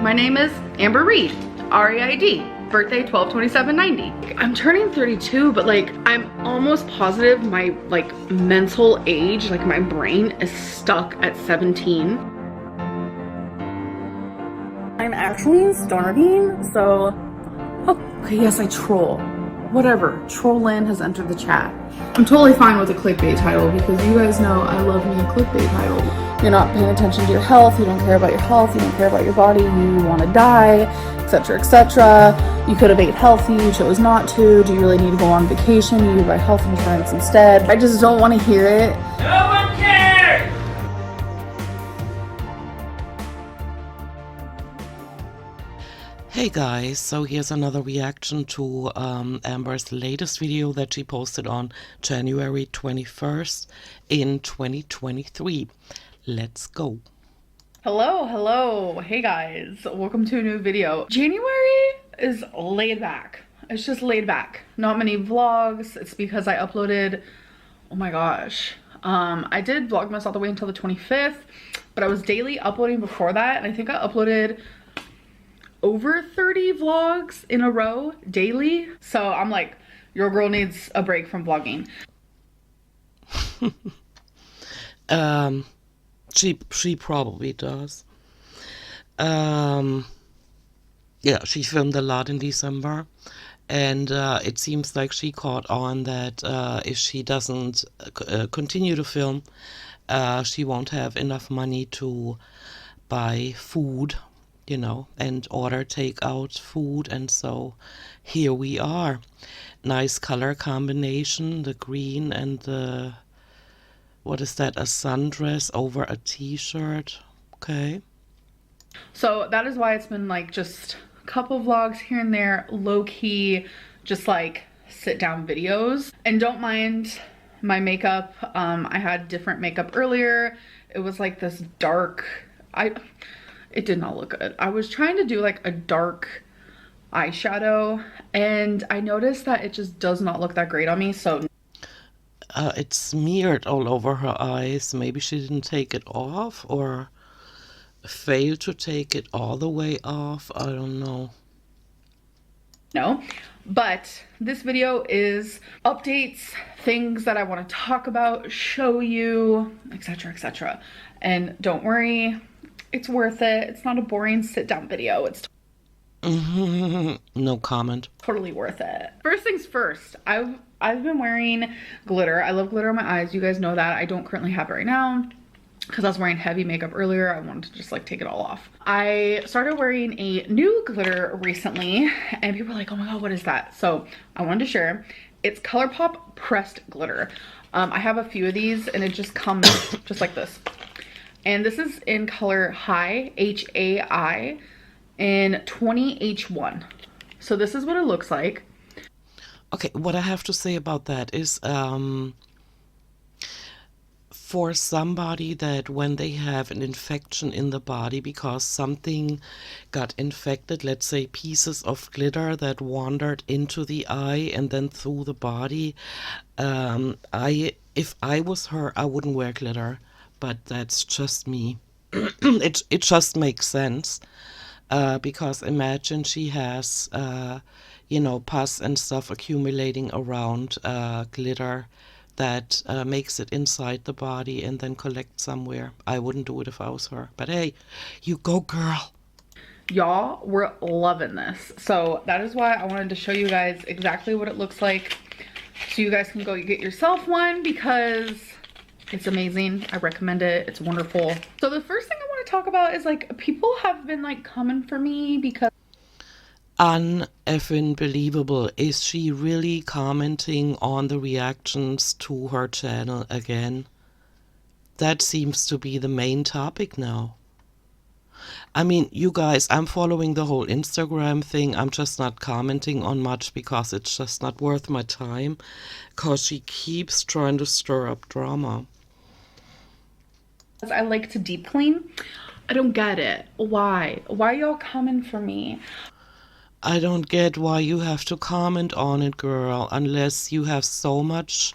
My name is Amber Reed, R-E-I-D, birthday 12/27/90. I'm turning 32, but like I'm almost positive my like mental age, like my brain is stuck at 17. I'm actually starving, so okay, yes, I troll. Whatever, Trollin has entered the chat. I'm totally fine with a clickbait title because you guys know I love me a clickbait title. You're not paying attention to your health, you don't care about your health, you don't care about your body, you want to die, etc., etc. You could have ate healthy, you chose not to. Do you really need to go on vacation? You buy health insurance instead. I just don't want to hear it. No one cares! Hey guys, so here's another reaction to Amber's latest video that she posted on January 21st in 2023. Let's go. Hello, hey guys, welcome to a new video. January is laid back. It's just laid back. Not many vlogs. It's because I uploaded, oh my gosh. I did Vlogmas all the way until the 25th, but I was daily uploading before that, and I think I uploaded over 30 vlogs in a row daily. So I'm like, your girl needs a break from vlogging. She probably does. Yeah, she filmed a lot in December, and it seems like she caught on that if she doesn't continue to film, she won't have enough money to buy food, you know, and order takeout food. And so here we are. Nice color combination, the green and the, what is that, a sundress over a t-shirt. Okay. So that is why it's been like just a couple vlogs here and there, low-key, just like sit down videos. And don't mind my makeup. I had different makeup earlier. It was like this dark, it did not look good. I was trying to do like a dark eyeshadow and I noticed that it just does not look that great on me. So it's smeared all over her eyes. Maybe she didn't take it off or failed to take it all the way off. I don't know. No, but this video is updates, things that I want to talk about, show you, etc., etc. And don't worry, it's worth it. It's not a boring sit down video. It's no comment. totally worth it. First things first, I've been wearing glitter. I love glitter on my eyes. You guys know that. I don't currently have it right now because I was wearing heavy makeup earlier. I wanted to just like take it all off. I started wearing a new glitter recently and people were like, oh my god, what is that? So I wanted to share. It's ColourPop pressed glitter. I have a few of these and it just comes just like this. And this is in color High, H-A-I, in 20H1. So this is what it looks like. Okay, what I have to say about that is for somebody that when they have an infection in the body because something got infected, let's say pieces of glitter that wandered into the eye and then through the body, if I was her, I wouldn't wear glitter. But that's just me. It just makes sense because imagine she has you know, pus and stuff accumulating around glitter that makes it inside the body and then collect somewhere. I wouldn't do it if I was her, but hey, you go girl. Y'all were loving this, so that is why I wanted to show you guys exactly what it looks like so you guys can go get yourself one because it's amazing. I recommend it. It's wonderful. So the first thing I want to talk about is like people have been like coming for me because Uneffing believable. Is she really commenting on the reactions to her channel again? That seems to be the main topic now. I mean, you guys, I'm following the whole Instagram thing. I'm just not commenting on much because it's just not worth my time because she keeps trying to stir up drama. I like to deep clean. I don't get it. Why y'all coming for me? I don't get why you have to comment on it, girl, unless you have so much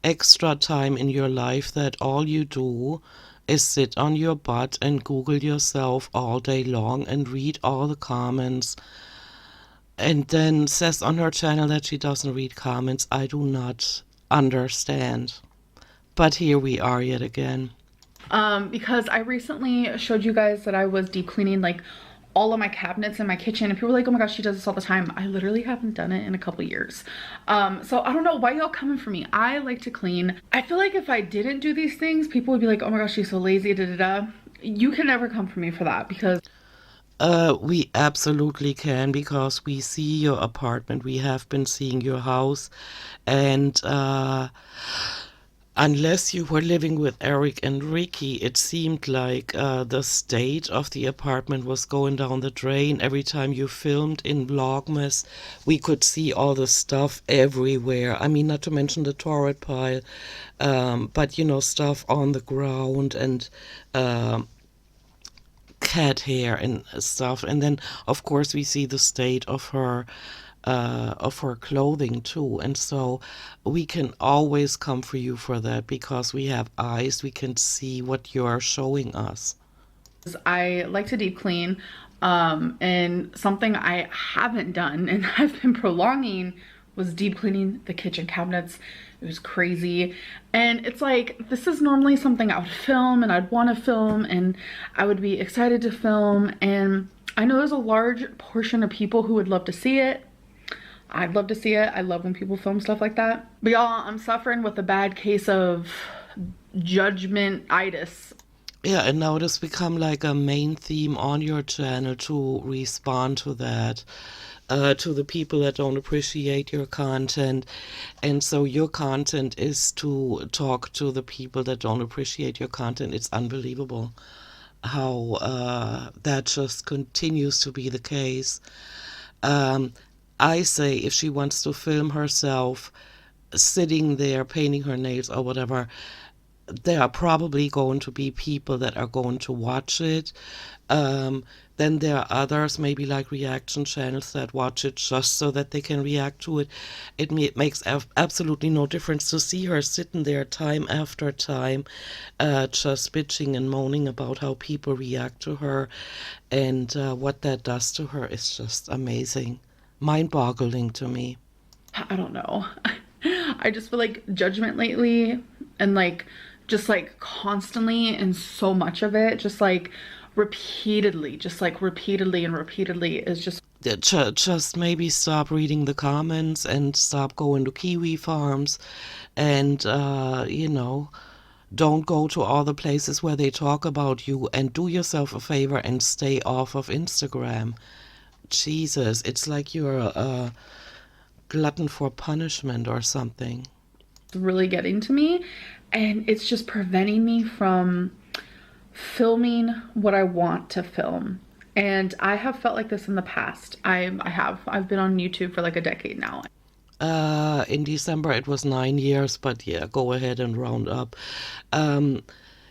extra time in your life that all you do is sit on your butt and Google yourself all day long and read all the comments, and then says on her channel that she doesn't read comments. I do not understand. But here we are yet again. Because I recently showed you guys that I was deep cleaning like all of my cabinets in my kitchen, and people were like, oh my gosh, she does this all the time. I literally haven't done it in a couple years. So I don't know why y'all coming for me. I like to clean. I feel like if I didn't do these things, people would be like, oh my gosh, she's so lazy, da da da. You can never come for me for that, because We absolutely can, because we see your apartment, we have been seeing your house, and unless you were living with Eric and Ricky, it seemed like the state of the apartment was going down the drain. Every time you filmed in Vlogmas, we could see all the stuff everywhere. I mean, not to mention the toilet pile, but you know, stuff on the ground and cat hair and stuff. And then, of course, we see the state of her clothing too. And so we can always come for you for that, because we have eyes, we can see what you're showing us. I like to deep clean. And something I haven't done and I've been prolonging was deep cleaning the kitchen cabinets. It was crazy. And it's like, this is normally something I would film and I'd want to film and I would be excited to film. And I know there's a large portion of people who would love to see it. I'd love to see it. I love when people film stuff like that. But y'all, I'm suffering with a bad case of judgment-itis. Yeah, and now it has become like a main theme on your channel to respond to that, to the people that don't appreciate your content. And so your content is to talk to the people that don't appreciate your content. It's unbelievable how that just continues to be the case. I say if she wants to film herself sitting there painting her nails or whatever, there are probably going to be people that are going to watch it. Then there are others, maybe like reaction channels, that watch it just so that they can react to it. It makes absolutely no difference to see her sitting there time after time, just bitching and moaning about how people react to her, and what that does to her is just amazing, mind-boggling to me. I don't know. I just feel like judgment lately, and like just like constantly, and so much of it just like repeatedly and repeatedly is just Just maybe stop reading the comments and stop going to kiwi farms, and you know, don't go to all the places where they talk about you, and do yourself a favor and stay off of Instagram. Jesus, it's like you're a glutton for punishment or something. really getting to me, and it's just preventing me from filming what I want to film. And I have felt like this in the past. I've been on YouTube for like a decade now. In December it was 9 years, but yeah, go ahead and round up.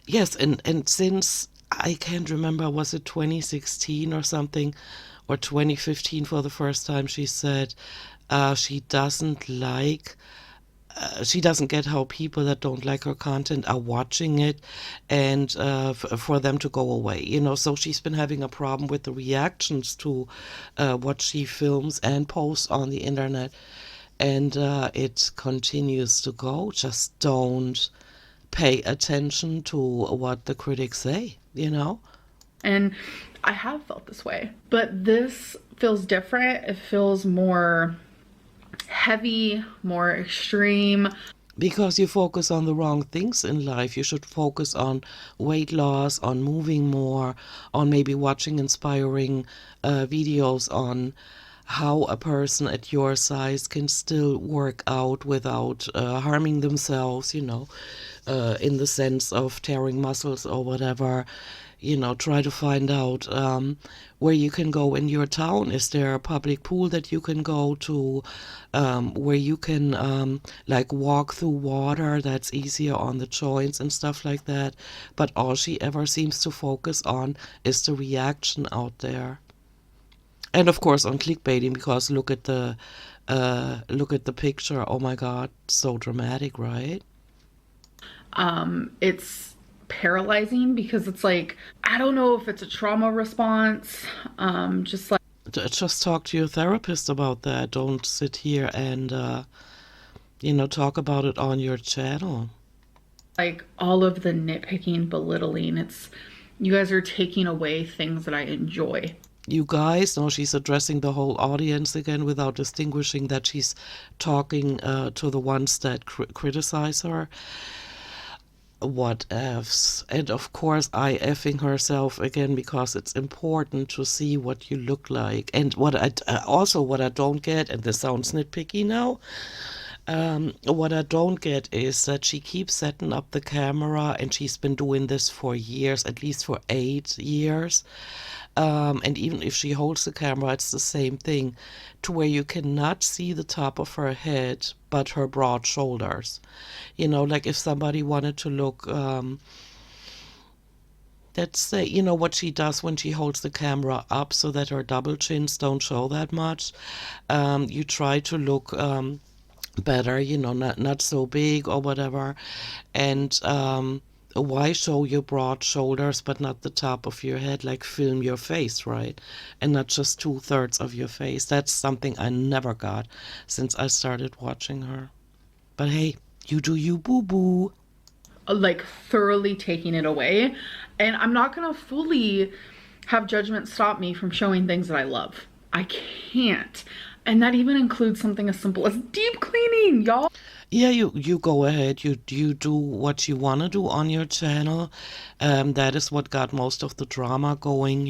Yes, and since, I can't remember, was it 2016 or something, or 2015 for the first time, she said she doesn't like, she doesn't get how people that don't like her content are watching it, and for them to go away, you know. So she's been having a problem with the reactions to what she films and posts on the internet, and it continues to go. Just don't pay attention to what the critics say, you know. And I have felt this way, but this feels different. It feels more heavy, more extreme. Because you focus on the wrong things in life. You should focus on weight loss, on moving more, on maybe watching inspiring videos on how a person at your size can still work out without harming themselves, you know, in the sense of tearing muscles or whatever. You know, try to find out where you can go in your town. Is there a public pool that you can go to, where you can like walk through water that's easier on the joints and stuff like that. But all she ever seems to focus on is the reaction out there. And of course on clickbaiting, because look at the picture. Oh my God, so dramatic, right? It's paralyzing because it's like, I don't know if it's a trauma response. Just like, Just talk to your therapist about that. Don't sit here and, talk about it on your channel. all of the nitpicking, belittling. You guys are taking away things that I enjoy. You guys, no, she's addressing the whole audience again without distinguishing that she's talking to the ones that criticize her. What ifs? And of course, I effing herself again because it's important to see what you look like. And what I don't get, and this sounds nitpicky now, what I don't get is that she keeps setting up the camera, and she's been doing this for years, at least for 8 years. And even if she holds the camera, it's the same thing, to where you cannot see the top of her head, but her broad shoulders. Like if somebody wanted to look, let's say, what she does when she holds the camera up so that her double chins don't show that much. You try to look better, not so big or whatever. And why show your broad shoulders but not the top of your head? Like, film your face, right? And not just 2/3 of your face. That's something I never got since I started watching her. But hey, you do you, boo-boo. Like thoroughly taking it away. And I'm not gonna fully have judgment stop me from showing things that I love. I can't. And that even includes something as simple as deep cleaning, y'all. Yeah, you go ahead. You do what you want to do on your channel. That is what got most of the drama going,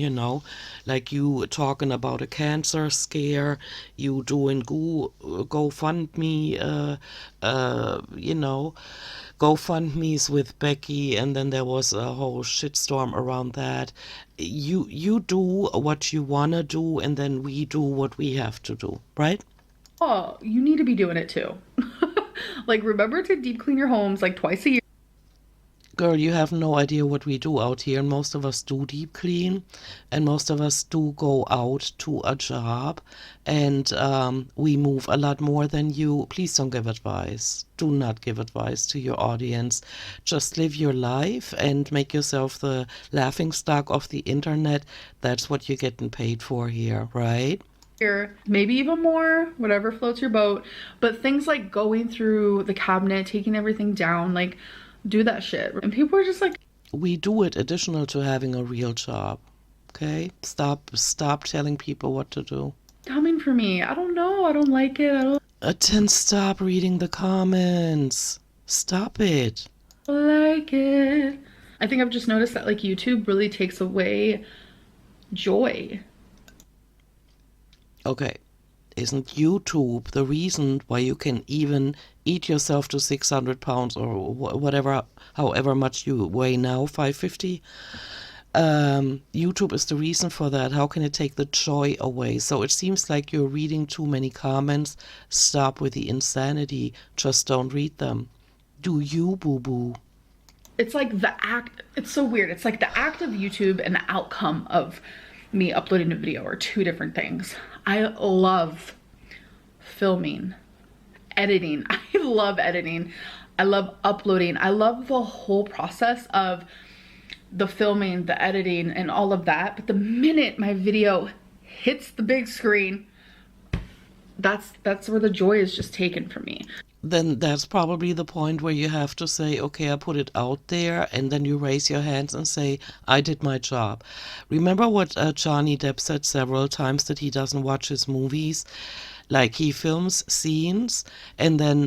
like you talking about a cancer scare, you doing GoFundMe, GoFundMe's with Becky, and then there was a whole shitstorm around that. You do what you want to do, and then we do what we have to do, right? Oh, you need to be doing it too. Like, remember to deep clean your homes like twice a year. Girl, you have no idea what we do out here. And most of us do deep clean, and most of us do go out to a job, and we move a lot more than you. Please don't give advice. Do not give advice to your audience. Just live your life and make yourself the laughingstock of the internet. That's what you're getting paid for here, right? Maybe even more, whatever floats your boat. But things like going through the cabinet, taking everything down, like, do that shit. And people are just like, we do it additional to having a real job. Okay? Stop telling people what to do. coming for me. I don't know. I don't like it. Then stop reading the comments. Stop it. Like it. I think I've just noticed that like YouTube really takes away joy. Okay, isn't YouTube the reason why you can even eat yourself to 600 pounds or whatever, however much you weigh now, 550? YouTube is the reason for that. How can it take the joy away? So it seems like you're reading too many comments. Stop with the insanity. Just don't read them. Do you, boo-boo? It's like the act, it's so weird. It's like the act of YouTube and the outcome of me uploading a video are two different things. I love filming, editing. I love editing. I love uploading. I love the whole process of the filming, the editing, and all of that. But the minute my video hits the big screen, that's where the joy is just taken from me. Then that's probably the point where you have to say, okay, I put it out there, and then you raise your hands and say, I did my job. Remember what Johnny Depp said several times, that he doesn't watch his movies? Like, he films scenes, and then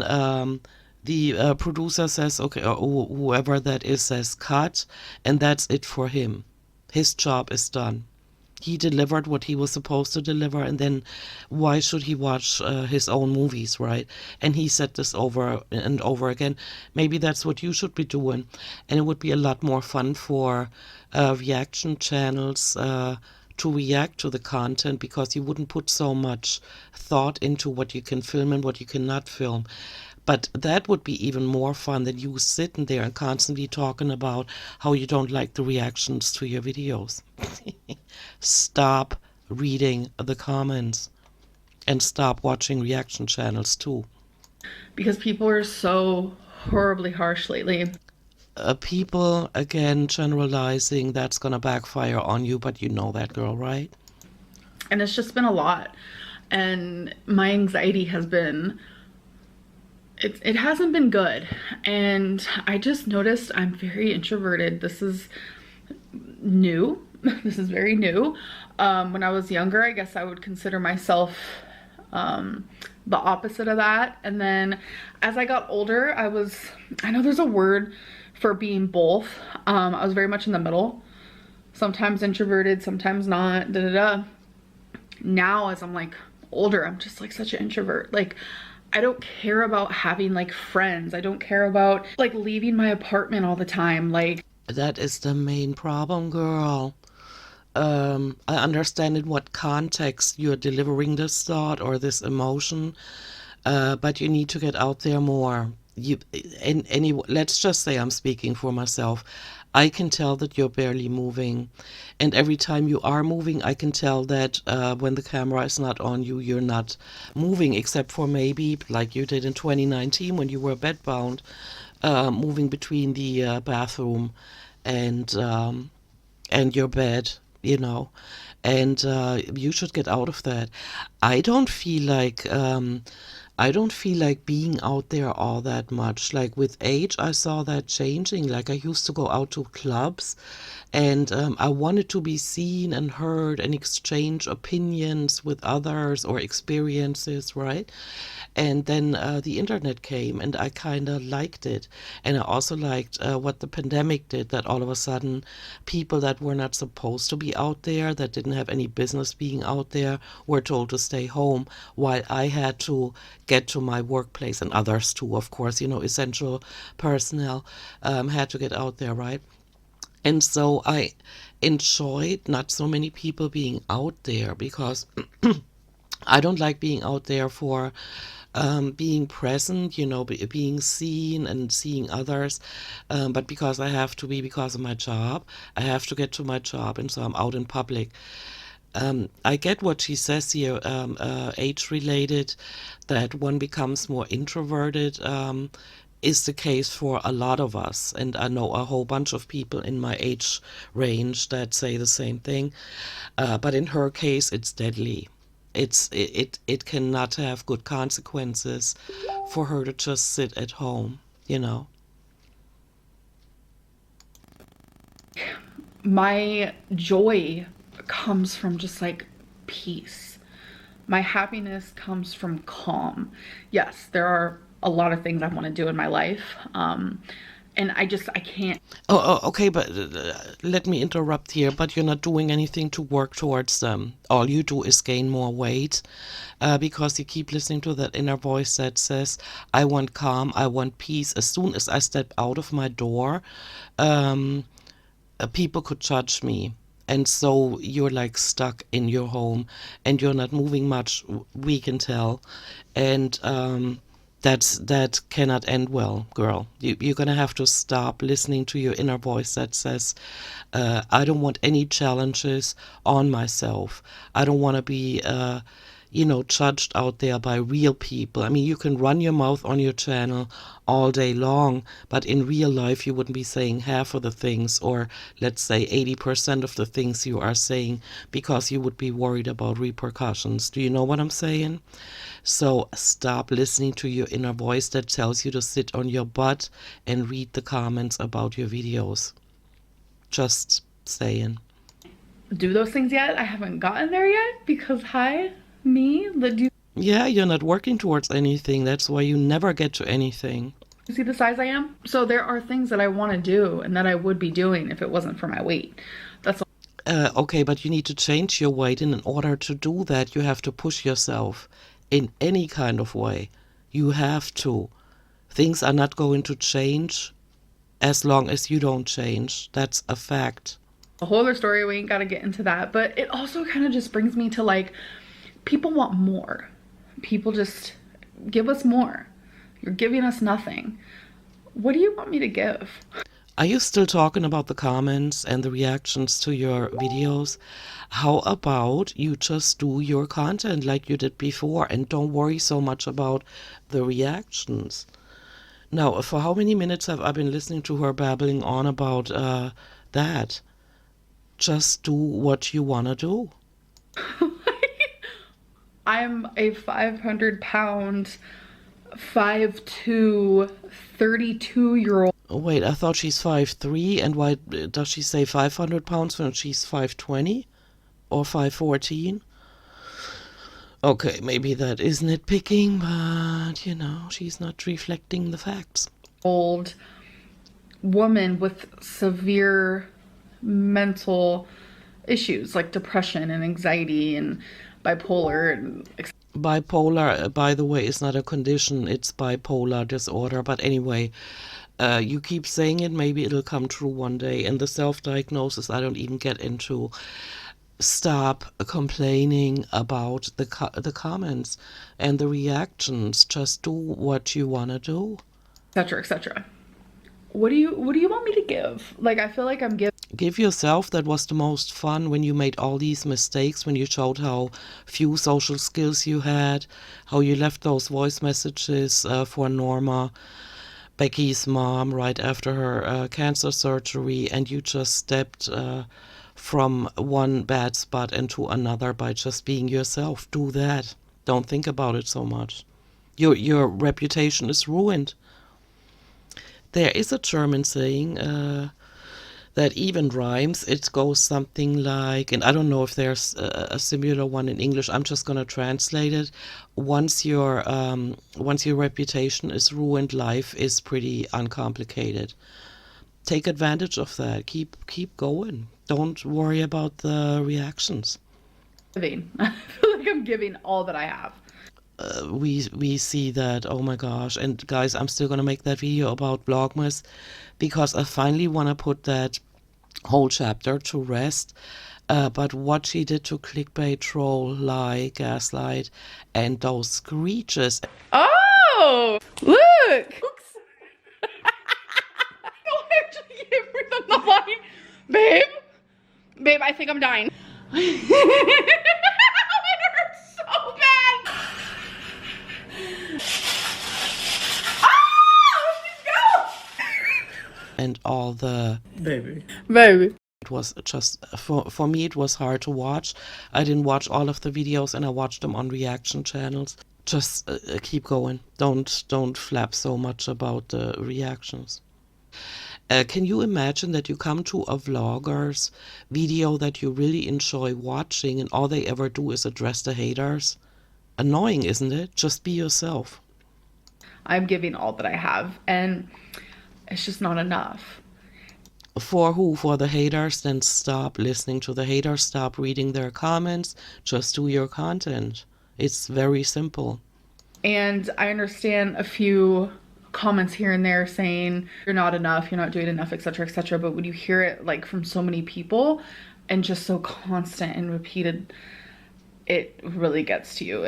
the producer says, okay, or whoever that is says cut, and that's it for him. His job is done. He delivered what he was supposed to deliver, and then why should he watch his own movies, right? And he said this over and over again. Maybe that's what you should be doing, and it would be a lot more fun for reaction channels to react to the content, because you wouldn't put so much thought into what you can film and what you cannot film. But that would be even more fun than you sitting there and constantly talking about how you don't like the reactions to your videos. Stop reading the comments and stop watching reaction channels too. Because people are so horribly harsh lately. people, again, generalizing, that's gonna backfire on you, but you know that, girl, right? And it's just been a lot. And my anxiety has been, it hasn't been good. And I just noticed I'm very introverted. This is new. This is very new. When I was younger, I guess I would consider myself the opposite of that. And then as I got older, I know there's a word for being both. I was very much in the middle. Sometimes introverted, sometimes not, da da da. Now as I'm like older, I'm just like such an introvert. Like, I don't care about having like friends. I don't care about like leaving my apartment all the time. Like, That is the main problem, girl. I understand in what context you're delivering this thought or this emotion, but you need to get out there more. Let's just say I'm speaking for myself. I can tell that you're barely moving, and every time you are moving, I can tell that when the camera is not on you, you're not moving, except for maybe like you did in 2019 when you were bedbound, moving between the bathroom and your bed, you know, and you should get out of that. I don't feel like I don't feel like being out there all that much. Like with age, I saw that changing. Like I used to go out to clubs and I wanted to be seen and heard and exchange opinions with others or experiences, right? And then the internet came and I kind of liked it. And I also liked what the pandemic did, that all of a sudden people that were not supposed to be out there, that didn't have any business being out there, were told to stay home while I had to get to my workplace, and others too, of course, you know, essential personnel had to get out there, right? And so I enjoyed not so many people being out there because I don't like being out there for being present, you know, being seen and seeing others. But because I have to be, because of my job, I have to get to my job, and so I'm out in public. I get what she says here, age related, that one becomes more introverted. Is the case for a lot of us, and I know a whole bunch of people in my age range that say the same thing. But in her case, it's deadly. It cannot have good consequences for her to just sit at home, you know. my joy comes from just like peace. My happiness comes from calm. Yes, there are a lot of things I want to do in my life. And I can't. Okay, but let me interrupt here. But you're not doing anything to work towards them. All you do is gain more weight because you keep listening to that inner voice that says, I want calm, I want peace. As soon as I step out of my door, um, people could judge me. And so you're like stuck in your home and you're not moving much, we can tell. And that cannot end well, girl. You're gonna have to stop listening to your inner voice that says, I don't want any challenges on myself. I don't want to be judged out there by real people. I mean, you can run your mouth on your channel all day long, but in real life, you wouldn't be saying half of the things, or let's say 80% of the things you are saying, because you would be worried about repercussions. Do you know what I'm saying? So stop listening to your inner voice that tells you to sit on your butt and read the comments about your videos. Just saying. Do those things yet. I haven't gotten there yet because hi, me. Do you Yeah, you're not working towards anything. That's why you never get to anything. see the size I am? So there are things that I want to do and that I would be doing if it wasn't for my weight. That's Okay, but you need to change your weight, and in order to do that, you have to push yourself in any kind of way. You have to. Things are not going to change as long as you don't change. That's a fact. a whole other story. We ain't got to get into that. But it also kind of just brings me to like, people want more. People just give us more. You're giving us nothing. What do you want me to give? Are you still talking about the comments and the reactions to your videos? How about you just do your content like you did before and don't worry so much about the reactions? Now, for how many minutes have I been listening to her babbling on about that? Just do what you want to do. I'm a 500-pound, 5'2", 32-year-old. Wait, I thought she's 5'3", and why does she say 500 pounds when she's 5'20" or 5'14"? Okay, maybe that is nitpicking, but she's not reflecting the facts. Old woman with severe mental issues like depression and anxiety and bipolar and Bipolar, by the way, is not a condition, it's bipolar disorder. But anyway, you keep saying it, maybe it'll come true one day. And the self-diagnosis, I don't even get into. Stop complaining about the comments and the reactions. Just do what you want to do. etc., etc. What do you want me to give? Like, I feel like I'm giving. Give yourself. That was the most fun when you made all these mistakes, when you showed how few social skills you had, how you left those voice messages for Norma, Becky's mom, right after her cancer surgery, and you just stepped from one bad spot into another by just being yourself. Do that. Don't think about it so much. Your reputation is ruined. There is a German saying that even rhymes. It goes something like, and I don't know if there's a similar one in English. I'm just going to translate it. Once your reputation is ruined, life is pretty uncomplicated. Take advantage of that. Keep going. Don't worry about the reactions. I feel like I'm giving all that I have. We see that. Oh my gosh. And guys, I'm still gonna make that video about Vlogmas because I finally want to put that whole chapter to rest. But what she did to clickbait, troll, lie, gaslight, and those screeches. Oh, look! Oops. No, I actually gave her the line. Babe, I think I'm dying. It hurts so bad. And all the Baby. it was just for me it was hard to watch. I didn't watch all of the videos and I watched them on reaction channels. Just keep going. Don't flap so much about the reactions. Can you imagine that you come to a vlogger's video that you really enjoy watching and all they ever do is address the haters? Annoying, isn't it? Just be yourself. I'm giving all that I have, and it's just not enough. For who? For the haters? Then stop listening to the haters. Stop reading their comments. Just do your content. It's very simple. And I understand a few comments here and there saying you're not enough, you're not doing enough, etc., etc. But when you hear it like from so many people and just so constant and repeated, it really gets to you.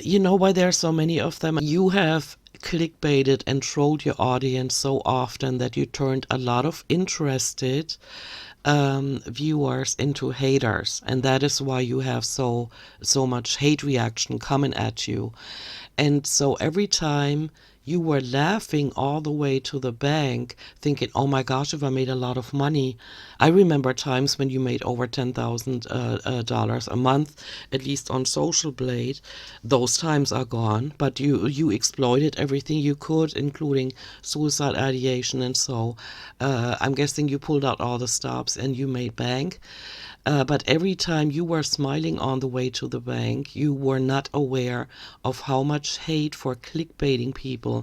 You know why there are so many of them? You have clickbaited and trolled your audience so often that you turned a lot of interested viewers into haters, and that is why you have so much hate reaction coming at you. And so every time you were laughing all the way to the bank, thinking, oh my gosh, if I made a lot of money. I remember times when you made over $10,000 a month, at least on Social Blade. Those times are gone, but you exploited everything you could, including suicide ideation. And so I'm guessing you pulled out all the stops and you made bank. But every time you were smiling on the way to the bank, you were not aware of how much hate for clickbaiting people.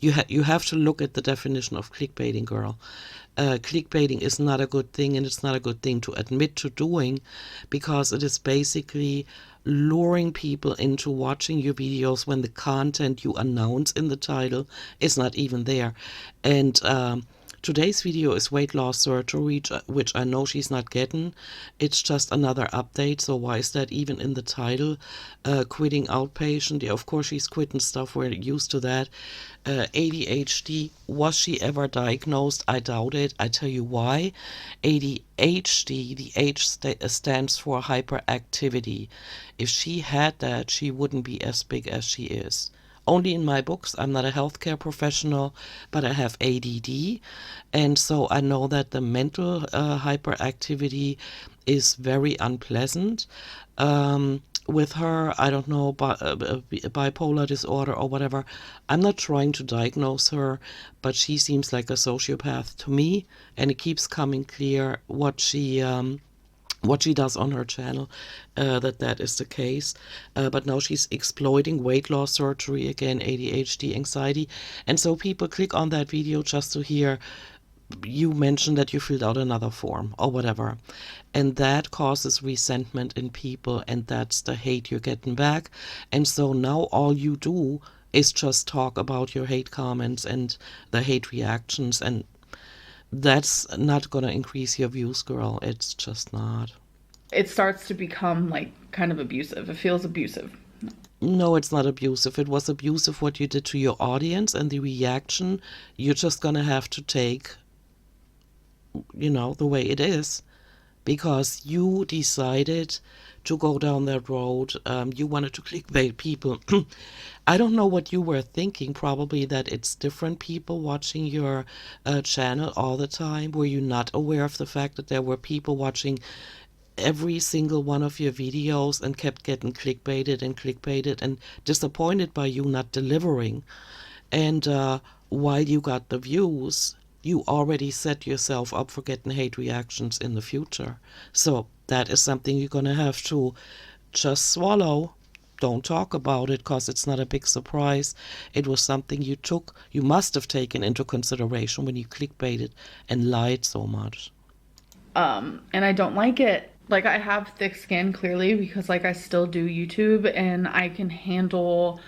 You have to look at the definition of clickbaiting, girl. Clickbaiting is not a good thing, and it's not a good thing to admit to doing, because it is basically luring people into watching your videos when the content you announce in the title is not even there. And today's video is weight loss surgery, which I know she's not getting. It's just another update, so why is that even in the title? Quitting outpatient. Yeah, of course she's quitting stuff, we're used to that. ADHD, was she ever diagnosed? I doubt it. I tell you why. ADHD, the H stands for hyperactivity. If she had that, she wouldn't be as big as she is. only in my books. I'm not a healthcare professional, but I have ADD. And so I know that the mental hyperactivity is very unpleasant. With her, I don't know, bipolar disorder or whatever. I'm not trying to diagnose her, but she seems like a sociopath to me, and it keeps coming clear what she does on her channel, that is the case. But now she's exploiting weight loss surgery again, ADHD, anxiety. And so people click on that video just to hear you mention that you filled out another form or whatever. And that causes resentment in people, and that's the hate you're getting back. And so now all you do is just talk about your hate comments and the hate reactions, and that's not going to increase your views, girl. It's just not. It starts to become like kind of abusive. It feels abusive. No, it's not abusive. It was abusive what you did to your audience, and the reaction you're just going to have to take, the way it is, because you decided to go down that road. You wanted to clickbait people. I don't know what you were thinking. Probably that it's different people watching your channel all the time. Were you not aware of the fact that there were people watching every single one of your videos and kept getting clickbaited and disappointed by you not delivering? And while you got the views, you already set yourself up for getting hate reactions in the future. So that is something you're going to have to just swallow. Don't talk about it, because it's not a big surprise. It was something you must have taken into consideration when you clickbaited and lied so much. And I don't like it. Like, I have thick skin, clearly, because like I still do YouTube and I can handle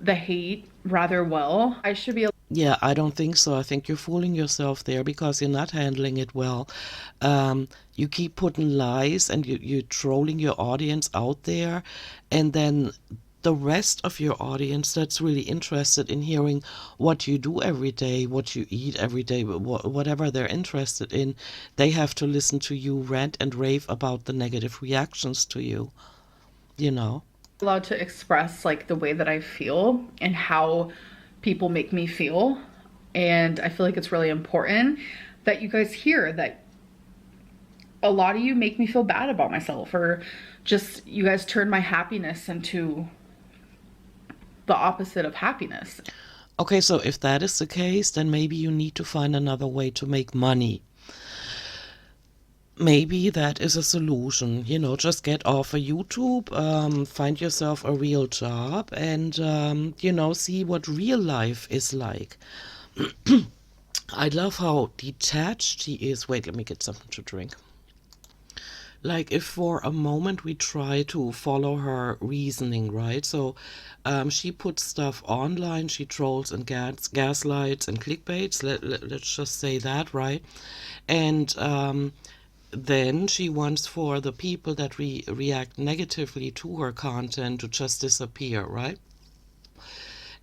the hate rather well. I should be. Yeah, I don't think so. I think you're fooling yourself there, because you're not handling it well. You keep putting lies, and you're trolling your audience out there, and then the rest of your audience that's really interested in hearing what you do every day, what you eat every day, whatever they're interested in, they have to listen to you rant and rave about the negative reactions to you, you know? Allowed to express like the way that I feel and how people make me feel. And I feel like it's really important that you guys hear that a lot of you make me feel bad about myself, or just you guys turn my happiness into the opposite of happiness. Okay, so if that is the case, then maybe you need to find another way to make money. Maybe that is a solution. Just get off of YouTube, find yourself a real job, and, see what real life is like. I love how detached she is. Wait, let me get something to drink. Like, if for a moment we try to follow her reasoning, right? So she puts stuff online, she trolls and gaslights and clickbaits, let's just say that, right? And then she wants for the people that react negatively to her content to just disappear, right?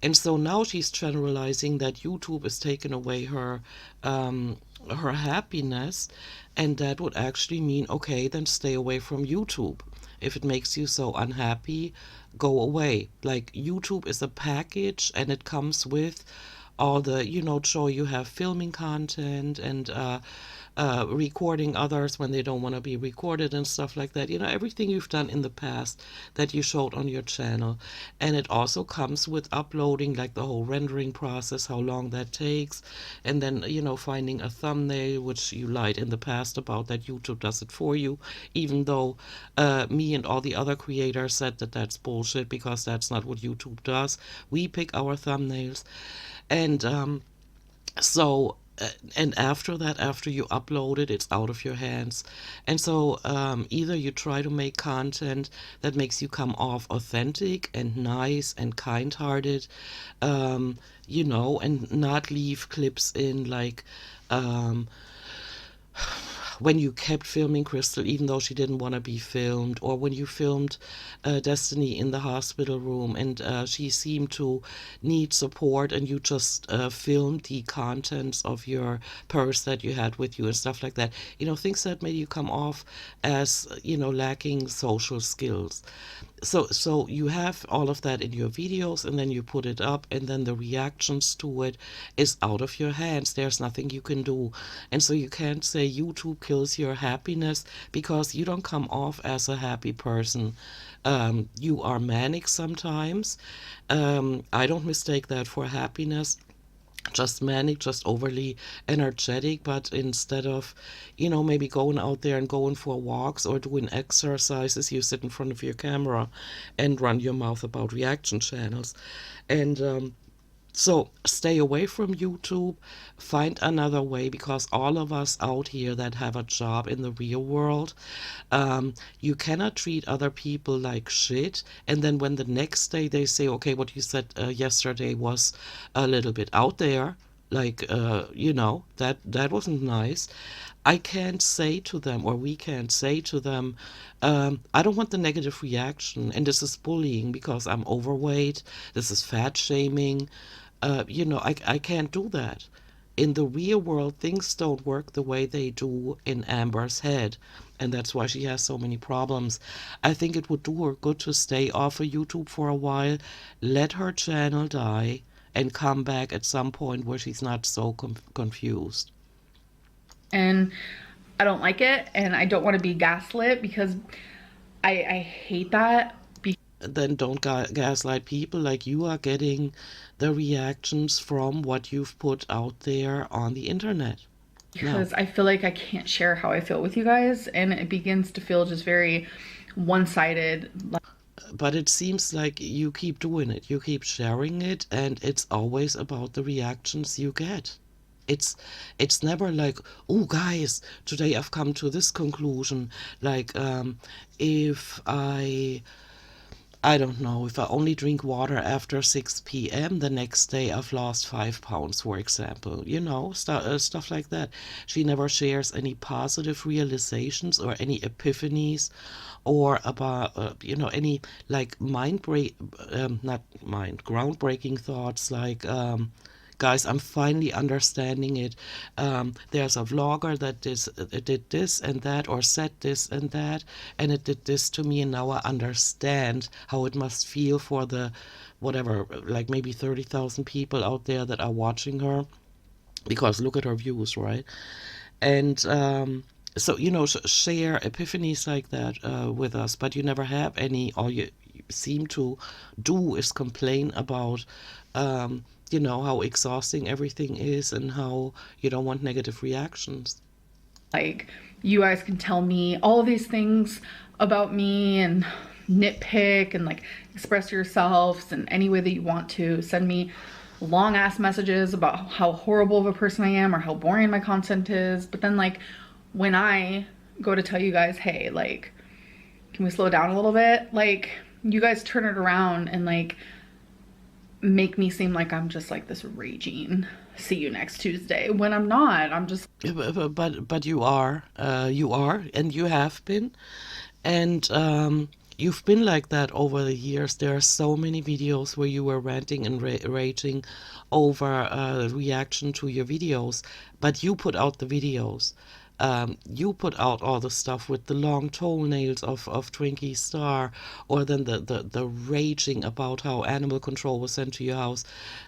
And so now she's generalizing that YouTube is taking away her happiness, and that would actually mean, okay, then stay away from YouTube. If it makes you so unhappy, go away. Like, YouTube is a package, and it comes with all the, joy you have filming content and recording others when they don't want to be recorded and stuff like that. Everything you've done in the past that you showed on your channel. And it also comes with uploading, like the whole rendering process, how long that takes. And then, finding a thumbnail, which you lied in the past about, that YouTube does it for you, even though me and all the other creators said that that's bullshit, because that's not what YouTube does. We pick our thumbnails. And and after that, after you upload it, it's out of your hands. And so either you try to make content that makes you come off authentic and nice and kind-hearted, and not leave clips in like, when you kept filming Crystal even though she didn't want to be filmed, or when you filmed Destiny in the hospital room and she seemed to need support and you just filmed the contents of your purse that you had with you and stuff like that. Things that made you come off as, lacking social skills. So you have all of that in your videos, and then you put it up, and then the reactions to it is out of your hands. There's nothing you can do. And so you can't say YouTube kills your happiness, because you don't come off as a happy person. You are manic sometimes. I don't mistake that for happiness. Just manic, just overly energetic. But instead of, maybe going out there and going for walks or doing exercises, you sit in front of your camera and run your mouth about reaction channels. And so stay away from YouTube, find another way, because all of us out here that have a job in the real world, you cannot treat other people like shit. And then when the next day they say, okay, what you said yesterday was a little bit out there, like, that wasn't nice. I can't say to them, or we can't say to them, I don't want the negative reaction. And this is bullying because I'm overweight. This is fat shaming. I can't do that. In the real world, things don't work the way they do in Amber's head. And that's why she has so many problems. I think it would do her good to stay off of YouTube for a while, let her channel die, and come back at some point where she's not so confused. And I don't like it, and I don't want to be gaslit, because I hate that. Then don't gaslight people. Like, you are getting the reactions from what you've put out there on the internet. Because I feel like I can't share how I feel with you guys, and it begins to feel just very one-sided. But it seems like you keep doing it. You keep sharing it, and it's always about the reactions you get. It's never like, oh guys, today I've come to this conclusion. Like, if I don't know, if I only drink water after 6 p.m., the next day I've lost 5 pounds, for example. Stuff like that. She never shares any positive realizations or any epiphanies, or about, any like groundbreaking thoughts, like, guys, I'm finally understanding it. There's a vlogger that did this and that, or said this and that, and it did this to me, and now I understand how it must feel for the, whatever, like maybe 30,000 people out there that are watching her, because look at her views, right? And so, share epiphanies like that with us, but you never have any. All you seem to do is complain about how exhausting everything is, and how you don't want negative reactions. Like, you guys can tell me all of these things about me and nitpick and like express yourselves in any way that you want to. Send me long ass messages about how horrible of a person I am or how boring my content is. But then, like, when I go to tell you guys, hey, like, can we slow down a little bit? Like, you guys turn it around and like make me seem like I'm just like this raging see you next Tuesday, when I'm not. I'm just But you are, and you have been, and you've been like that over the years. There are so many videos where you were ranting and raging over reaction to your videos, but you put out the videos. You put out all the stuff with the long toenails of Twinkie Star, or then the raging about how animal control was sent to your house,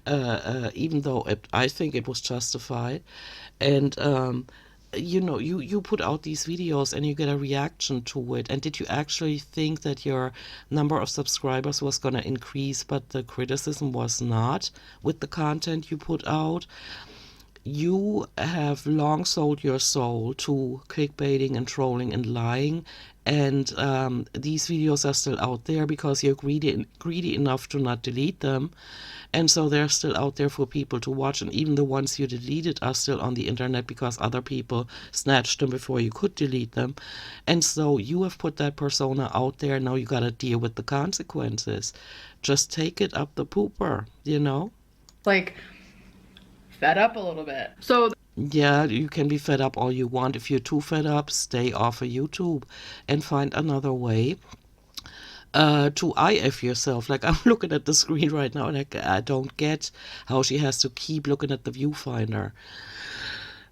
even though I think it was justified. And you put out these videos and you get a reaction to it. And did you actually think that your number of subscribers was going to increase, but the criticism was not with the content you put out? You have long sold your soul to clickbaiting and trolling and lying, and these videos are still out there because you're greedy enough to not delete them, and so they're still out there for people to watch. And even the ones you deleted are still on the internet because other people snatched them before you could delete them. And so you have put that persona out there. Now you gotta deal with the consequences. Just take it up the pooper, like fed up a little bit. So Yeah, you can be fed up all you want. If you're too fed up, stay off of YouTube and find another way to IF yourself. Like I'm looking at the screen right now, and I don't get how she has to keep looking at the viewfinder.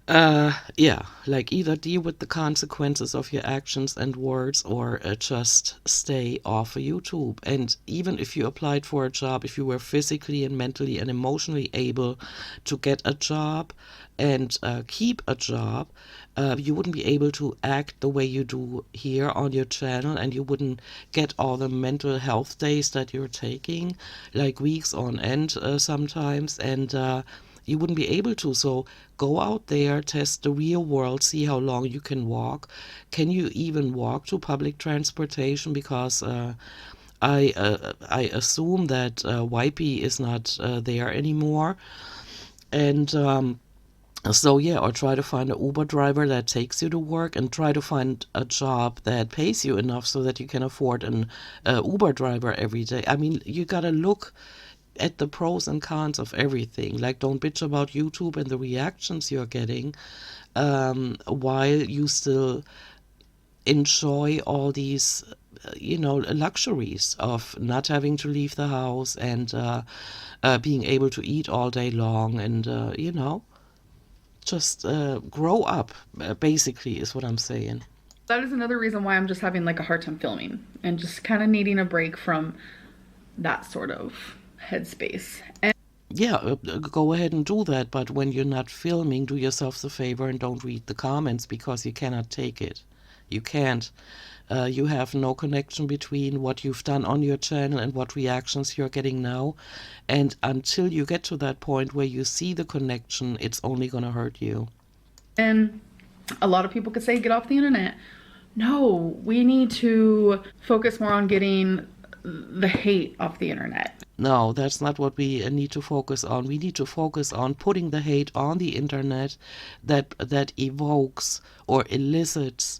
Yeah, like either deal with the consequences of your actions and words, or just stay off of YouTube. And even if you applied for a job, if you were physically and mentally and emotionally able to get a job and keep a job, you wouldn't be able to act the way you do here on your channel, and you wouldn't get all the mental health days that you're taking, like weeks on end sometimes, and you wouldn't be able to. So go out there, test the real world, see how long you can walk. Can you even walk to public transportation? Because I assume that YP is not there anymore. And so yeah, or try to find an Uber driver that takes you to work, and try to find a job that pays you enough so that you can afford an Uber driver every day. I mean, you gotta look at the pros and cons of everything. Like, don't bitch about YouTube and the reactions you're getting, while you still enjoy all these, luxuries of not having to leave the house, and being able to eat all day long, and, just grow up, basically, is what I'm saying. That is another reason why I'm just having like a hard time filming and just kind of needing a break from that sort of headspace. And Yeah, go ahead and do that, but when you're not filming, do yourself the favor and don't read the comments, because you cannot take it. You can't. You have no connection between what you've done on your channel and what reactions you're getting now. And until you get to that point where you see the connection, it's only gonna hurt you. and a lot of people could say get off the internet. No, we need to focus more on getting the hate off the internet. No, that's not what we need to focus on. We need to focus on putting the hate on the internet that evokes or elicits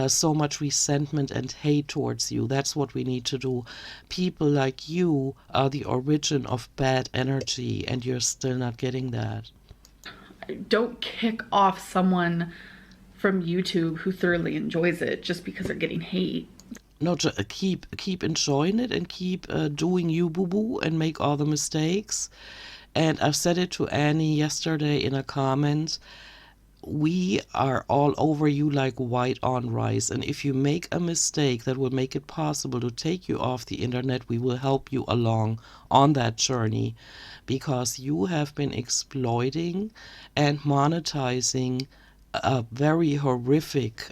so much resentment and hate towards you. That's what we need to do. People like you are the origin of bad energy, and you're still not getting that. Don't kick off someone from YouTube who thoroughly enjoys it just because they're getting hate. No, keep enjoying it, and keep doing you, boo boo, and make all the mistakes. And I've said it to Annie yesterday in a comment. We are all over you like white on rice, and if you make a mistake that will make it possible to take you off the internet, we will help you along on that journey, because you have been exploiting and monetizing a very horrific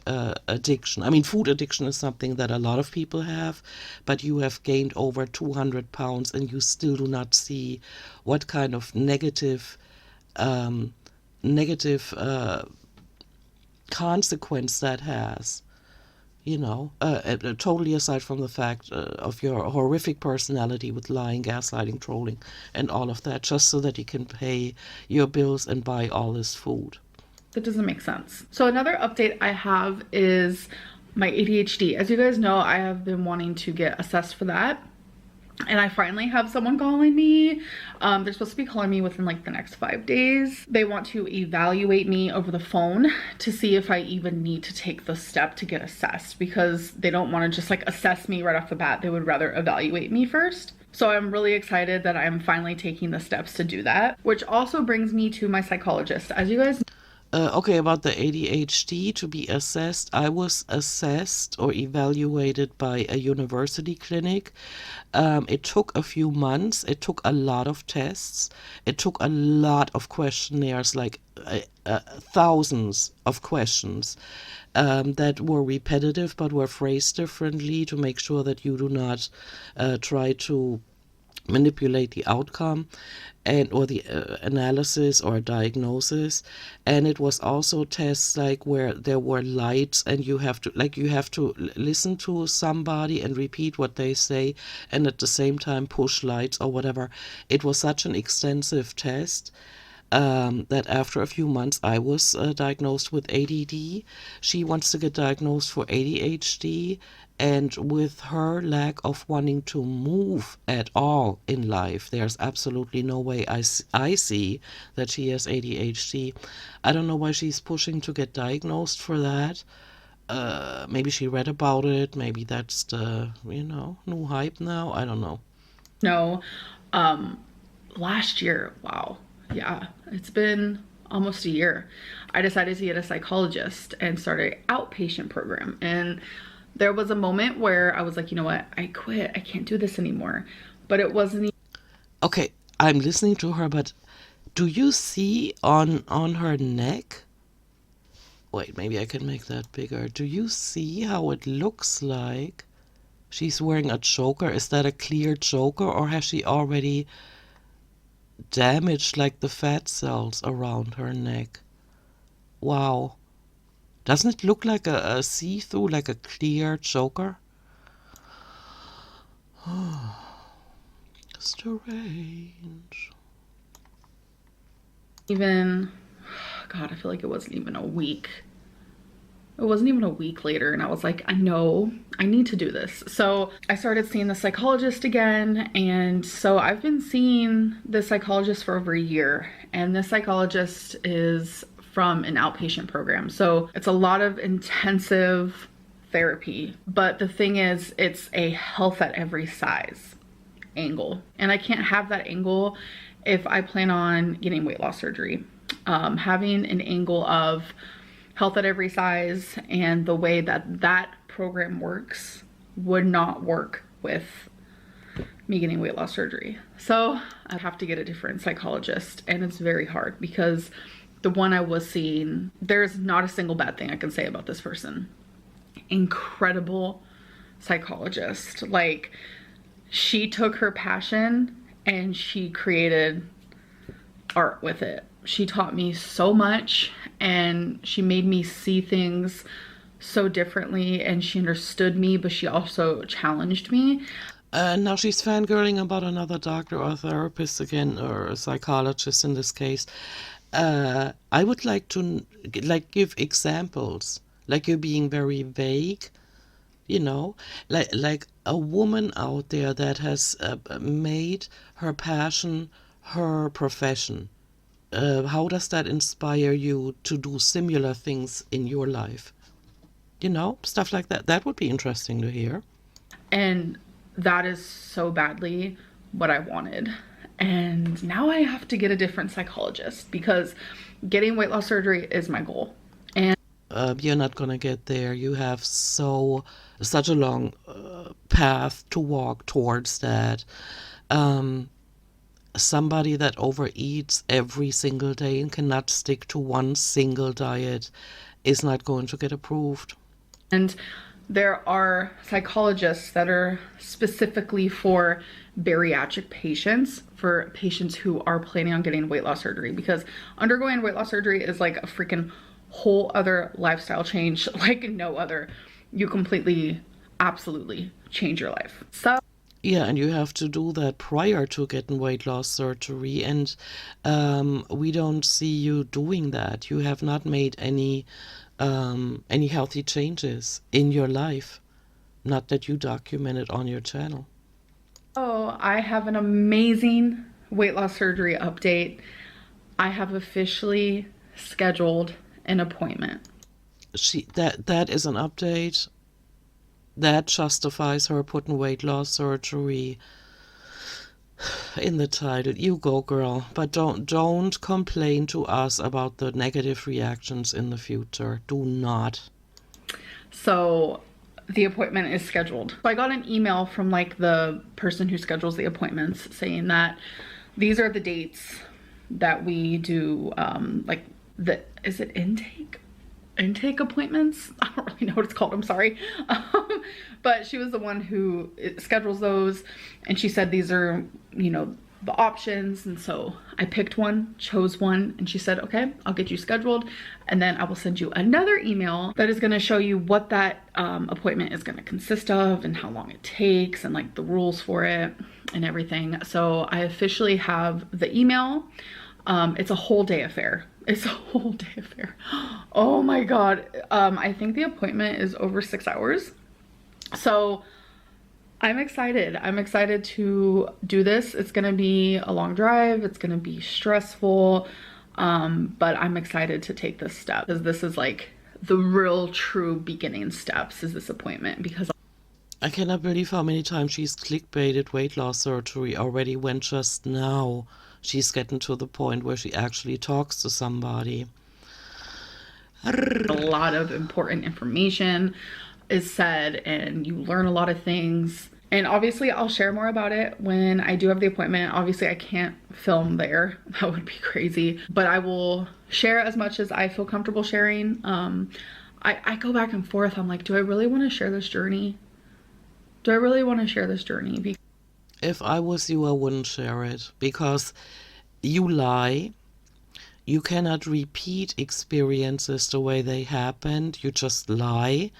addiction. I mean, food addiction is something that a lot of people have, but you have gained over 200 pounds, and you still do not see what kind of um, negative consequence that has. Totally aside from the fact of your horrific personality with lying, gaslighting, trolling, and all of that, just so that you can pay your bills and buy all this food. That doesn't make sense. So another update I have is my ADHD. As you guys know, I have been wanting to get assessed for that. And I finally have someone calling me. They're supposed to be calling me within like the next 5 days. They want to evaluate me over the phone to see if I even need to take the step to get assessed, because they don't want to just like assess me right off the bat. They would rather evaluate me first. So I'm really excited that I'm finally taking the steps to do that, which also brings me to my psychologist. As you guys Okay, about the ADHD to be assessed, I was assessed or evaluated by a university clinic. It took a few months. It took a lot of tests. It took a lot of questionnaires, like thousands of questions that were repetitive but were phrased differently to make sure that you do not try to manipulate the outcome and or the analysis or diagnosis. And it was also tests like where there were lights, and you have to listen to somebody and repeat what they say, and at the same time push lights or whatever. It was such an extensive test. that after a few months I was diagnosed with ADD. She wants to get diagnosed for ADHD, and with her lack of wanting to move at all in life, there's absolutely no way I see that she has ADHD. I don't know why she's pushing to get diagnosed for that. Maybe she read about it. Maybe that's the, new hype now. I don't know. No, last year, wow, yeah, it's been almost a year. I decided to get a psychologist and start an outpatient program. And there was a moment where I was like, you know what, I quit. I can't do this anymore. But it wasn't. Okay, I'm listening to her, but do you see on her neck? Wait, maybe I can make that bigger. Do you see how it looks like she's wearing a choker? Is that a clear choker, or has she already damaged like the fat cells around her neck? Wow. Doesn't it look like a see-through, like a clear choker? Strange. Even, God, I feel like it wasn't even a week. It wasn't even a week later, and I was like, I know I need to do this. So I started seeing the psychologist again, and so I've been seeing the psychologist for over a year, and this psychologist is from an outpatient program. So it's a lot of intensive therapy, but the thing is, it's a health at every size angle, and I can't have that angle if I plan on getting weight loss surgery. Having an angle of health at every size and the way that that program works would not work with me getting weight loss surgery. So I have to get a different psychologist, and it's very hard because the one I was seeing, there's not a single bad thing I can say about this person. Incredible psychologist. Like, she took her passion and she created art with it. She taught me so much, and she made me see things so differently, and she understood me, but she also challenged me. Now she's fangirling about another doctor or therapist again, or a psychologist in this case. I would like to give examples. Like, you're being very vague, like a woman out there that has made her passion her profession. How does that inspire you to do similar things in your life? Stuff like that. That would be interesting to hear. And that is so badly what I wanted. And now I have to get a different psychologist because getting weight loss surgery is my goal. And you're not gonna get there. You have such a long path to walk towards that. Somebody that overeats every single day and cannot stick to one single diet is not going to get approved. And there are psychologists that are specifically for bariatric patients, for patients who are planning on getting weight loss surgery, because undergoing weight loss surgery is like a freaking whole other lifestyle change, like no other. You completely, absolutely change your life. So yeah, and you have to do that prior to getting weight loss surgery, and we don't see you doing that. You have not made any healthy changes in your life, not that you documented on your channel. Oh, I have an amazing weight loss surgery update. I have officially scheduled an appointment. That is an update. That justifies her putting weight loss surgery in the title. You go, girl. But don't complain to us about the negative reactions in the future. Do not. So the appointment is scheduled. So I got an email from like the person who schedules the appointments saying that these are the dates that we do is it intake appointments? I don't really know what it's called, I'm sorry. But she was the one who schedules those, and she said these are, the options. And so I picked one, chose one, and she said, okay, I'll get you scheduled, and then I will send you another email that is going to show you what that appointment is going to consist of and how long it takes and like the rules for it and everything. So I officially have the email. It's a whole day affair. It's a whole day affair. Oh my God. I think the appointment is over 6 hours. So I'm excited. I'm excited to do this. It's gonna be a long drive. It's gonna be stressful. But I'm excited to take this step because this is like the real true beginning steps is this appointment because I cannot believe how many times she's clickbaited weight loss surgery already when just now she's getting to the point where she actually talks to somebody. a lot of important information is said and you learn a lot of things. And obviously I'll share more about it when I do have the appointment. Obviously I can't film there. That would be crazy. But I will share as much as I feel comfortable sharing. I go back and forth. I'm like, do I really want to share this journey? Do I really want to share this journey? If I was you, I wouldn't share it because you lie. You cannot repeat experiences the way they happened. You just lie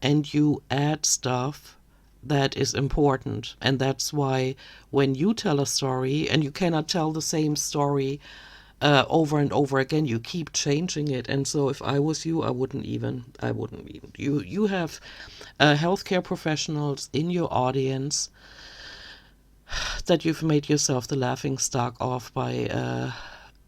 and you add stuff that is important. And that's why when you tell a story, and you cannot tell the same story over and over again, you keep changing it. And so if I was you, I wouldn't even. You have healthcare professionals in your audience that you've made yourself the laughing stock of by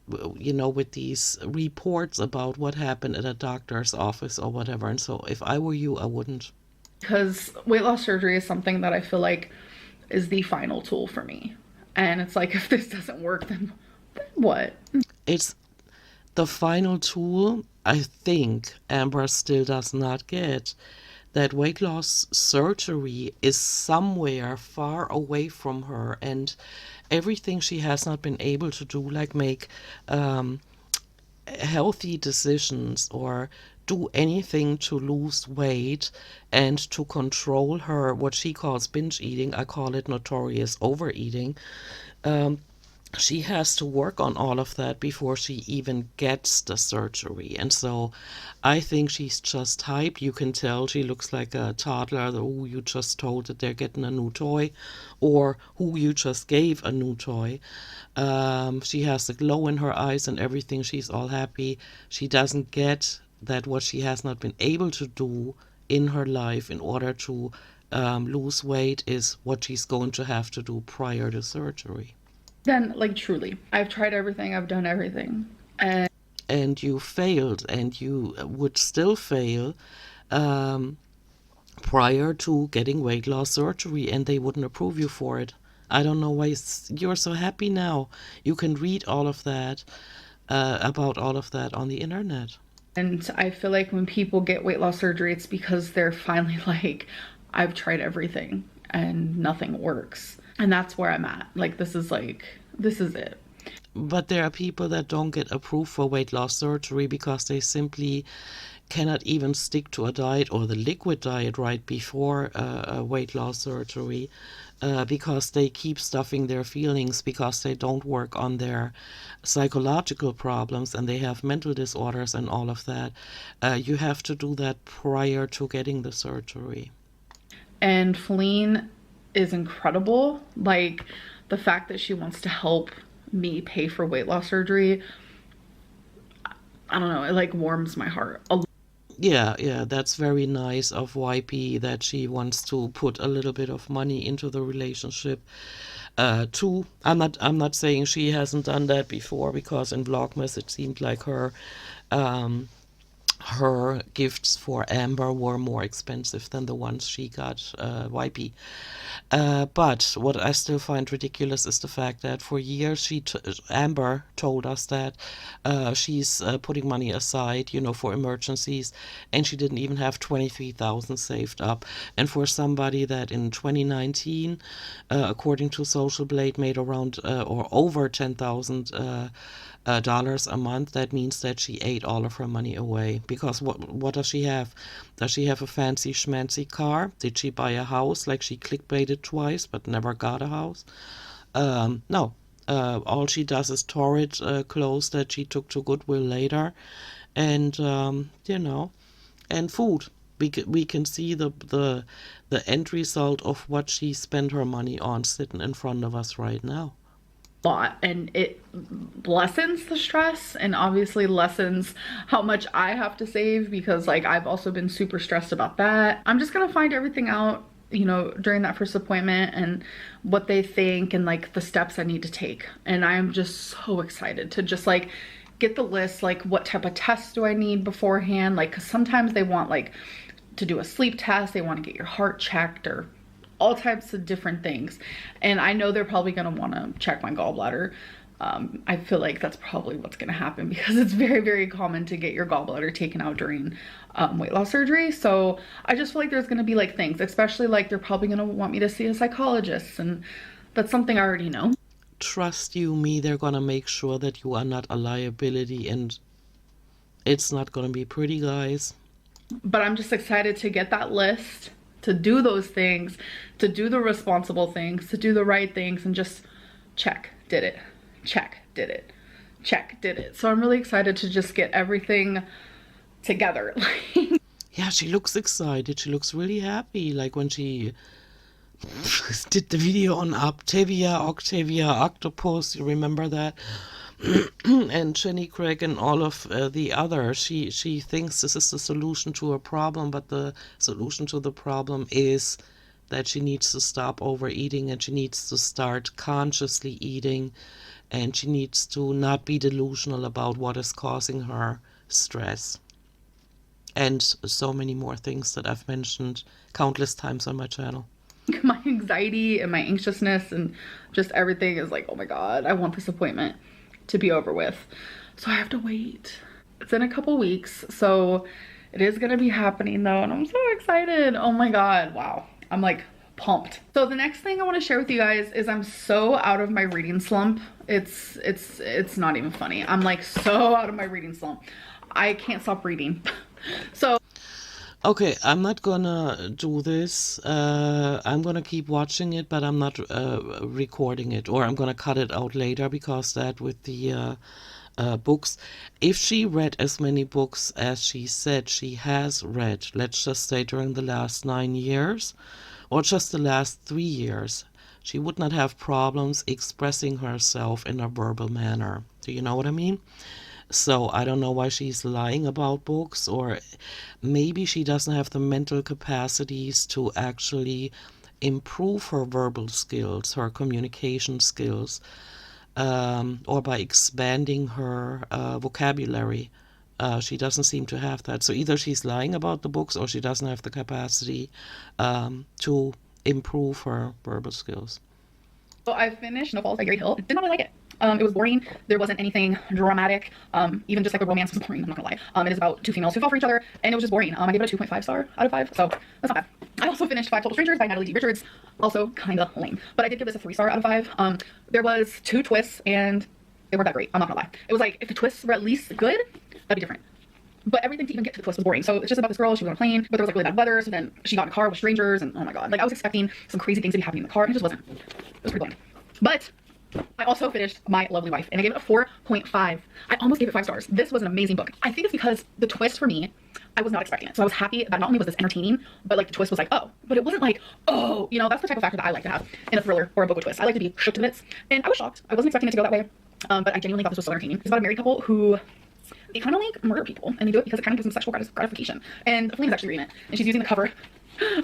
with these reports about what happened at a doctor's office or whatever. And so if I were you, I wouldn't. Because weight loss surgery is something that I feel like is the final tool for me. And it's like, if this doesn't work, then what? It's the final tool. I think Amber still does not get that weight loss surgery is somewhere far away from her, and everything she has not been able to do, like make healthy decisions or do anything to lose weight and to control her, what she calls binge eating. I call it notorious overeating. She has to work on all of that before she even gets the surgery. And so I think she's just hype. You can tell she looks like a toddler who you just told that they're getting a new toy or who you just gave a new toy. She has the glow in her eyes and everything. She's all happy. She doesn't get that what she has not been able to do in her life in order to lose weight is what she's going to have to do prior to surgery. Then, like, truly, I've tried everything, I've done everything. And you failed, and you would still fail prior to getting weight loss surgery, and they wouldn't approve you for it. I don't know why you're so happy now. You can read all of that, about all of that on the internet. And I feel like when people get weight loss surgery, it's because they're finally like, I've tried everything and nothing works. And that's where I'm at. Like, this is it. But there are people that don't get approved for weight loss surgery because they simply cannot even stick to a diet or the liquid diet right before a weight loss surgery because they keep stuffing their feelings, because they don't work on their psychological problems and they have mental disorders and all of that. You have to do that prior to getting the surgery. And Feline is incredible. Like, the fact that she wants to help me pay for weight loss surgery, I don't know, it like warms my heart. Yeah, that's very nice of YP that she wants to put a little bit of money into the relationship too. I'm not saying she hasn't done that before, because in Vlogmas it seemed like her gifts for Amber were more expensive than the ones she got YP. But what I still find ridiculous is the fact that for years Amber told us that she's putting money aside, for emergencies, and she didn't even have 23,000 saved up. And for somebody that in 2019, according to Social Blade, made around or over $10,000 dollars a month, that means that she ate all of her money away. Because what does she have? Does she have a fancy schmancy car? Did she buy a house like she clickbaited twice but never got a house? No. All she does is torrid clothes that she took to Goodwill later, and and food. We can see the end result of what she spent her money on sitting in front of us right now. lot, and it lessens the stress and obviously lessens how much I have to save, because like I've also been super stressed about that. I'm just gonna find everything out, you know, during that first appointment, and what they think and like the steps I need to take. And I am just so excited to just like get the list, like what type of tests do I need beforehand, like because sometimes they want like to do a sleep test, they want to get your heart checked, or all types of different things. And I know they're probably going to want to check my gallbladder. I feel like that's probably what's going to happen, because it's very, very common to get your gallbladder taken out during weight loss surgery. So I just feel like there's going to be like things, especially like they're probably going to want me to see a psychologist, and that's something I already know. Trust you me, they're gonna make sure that you are not a liability, and it's not gonna be pretty, guys. But I'm just excited to get that list, to do those things, to do the responsible things, to do the right things, and just check, did it, check, did it, check, did it. So I'm really excited to just get everything together. Yeah, she looks excited. She looks really happy. Like when she did the video on Octavia, Octopus, you remember that? And Jenny Craig and all of the others. She thinks this is the solution to her problem, but the solution to the problem is that she needs to stop overeating, and she needs to start consciously eating, and she needs to not be delusional about what is causing her stress. And so many more things that I've mentioned countless times on my channel. My anxiety and my anxiousness and just everything is like, oh my God, I want this appointment to be over with. So I have to wait. It's in a couple weeks, so it is gonna be happening though, and I'm so excited. Oh my God, wow. I'm like pumped. So the next thing I want to share with you guys is I'm so out of my reading slump. It's not even funny. I'm like so out of my reading slump. I can't stop reading. So okay, I'm not gonna do this. I'm gonna keep watching it, but I'm not recording it, or I'm gonna cut it out later, because that with the books, if she read as many books as she said she has read, let's just say during the last 9 years, or just the last 3 years, she would not have problems expressing herself in a verbal manner. Do you know what I mean? So I don't know why she's lying about books, or maybe she doesn't have the mental capacities to actually improve her verbal skills, her communication skills, or by expanding her vocabulary. She doesn't seem to have that. So either she's lying about the books, or she doesn't have the capacity to improve her verbal skills. So I finished Snowfalls by Gary Hill. Did not really like it. It was boring. There wasn't anything dramatic. Even just like the romance was boring, I'm not gonna lie. It is about two females who fall for each other, and it was just boring. I gave it a 2.5 star out of 5, so that's not bad. I also finished Five Total Strangers by Natalie D. Richards. Also kind of lame, but I did give this a 3 star out of 5. There was 2 twists, and they weren't that great. I'm not gonna lie. It was like, if the twists were at least good, that'd be different. But everything to even get to the twist was boring. So it's just about this girl. She was on a plane, but there was like really bad weather. So then she got in a car with strangers, and oh my God, like I was expecting some crazy things to be happening in the car, and it just wasn't. It was pretty bland. But I also finished My Lovely Wife, and I gave it a 4.5. I almost gave it 5 stars. This was an amazing book. I think it's because the twist for me, I was not expecting it. So I was happy that not only was this entertaining, but like the twist was like, oh, but it wasn't like, oh, you know, that's the type of factor that I like to have in a thriller or a book with twist. I like to be shook to bits, and I was shocked. I wasn't expecting it to go that way, but I genuinely thought this was so entertaining. It's about a married couple who, they kind of like murder people, and they do it because it kind of gives them sexual gratification. And Flame's actually reading it, and she's using the cover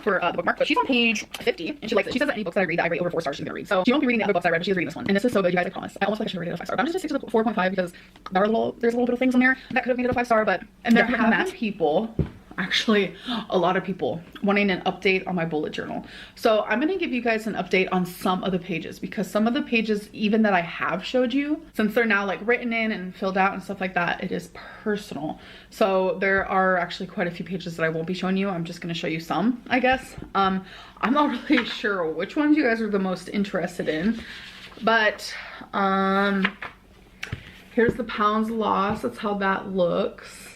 for the bookmark, but she's on page 50, and she likes it. She says that any books that I read, that I rate over 4 stars, she's gonna read. So she won't be reading the other books I read, but she's reading this one, and this is so good, you guys. I promise. I almost feel like I should have rated it a 5 star, but I'm just gonna stick to the 4.5 because there's a little bit of things in there that could have made it a 5 star, but and there have been people. Actually, a lot of people wanting an update on my bullet journal. So I'm going to give you guys an update on some of the pages, because some of the pages, even that I have showed you, since they're now like written in and filled out and stuff like that, it is personal. So there are actually quite a few pages that I won't be showing you. I'm just going to show you some, I guess. I'm not really sure which ones you guys are the most interested in, but here's the pounds lost. That's how that looks.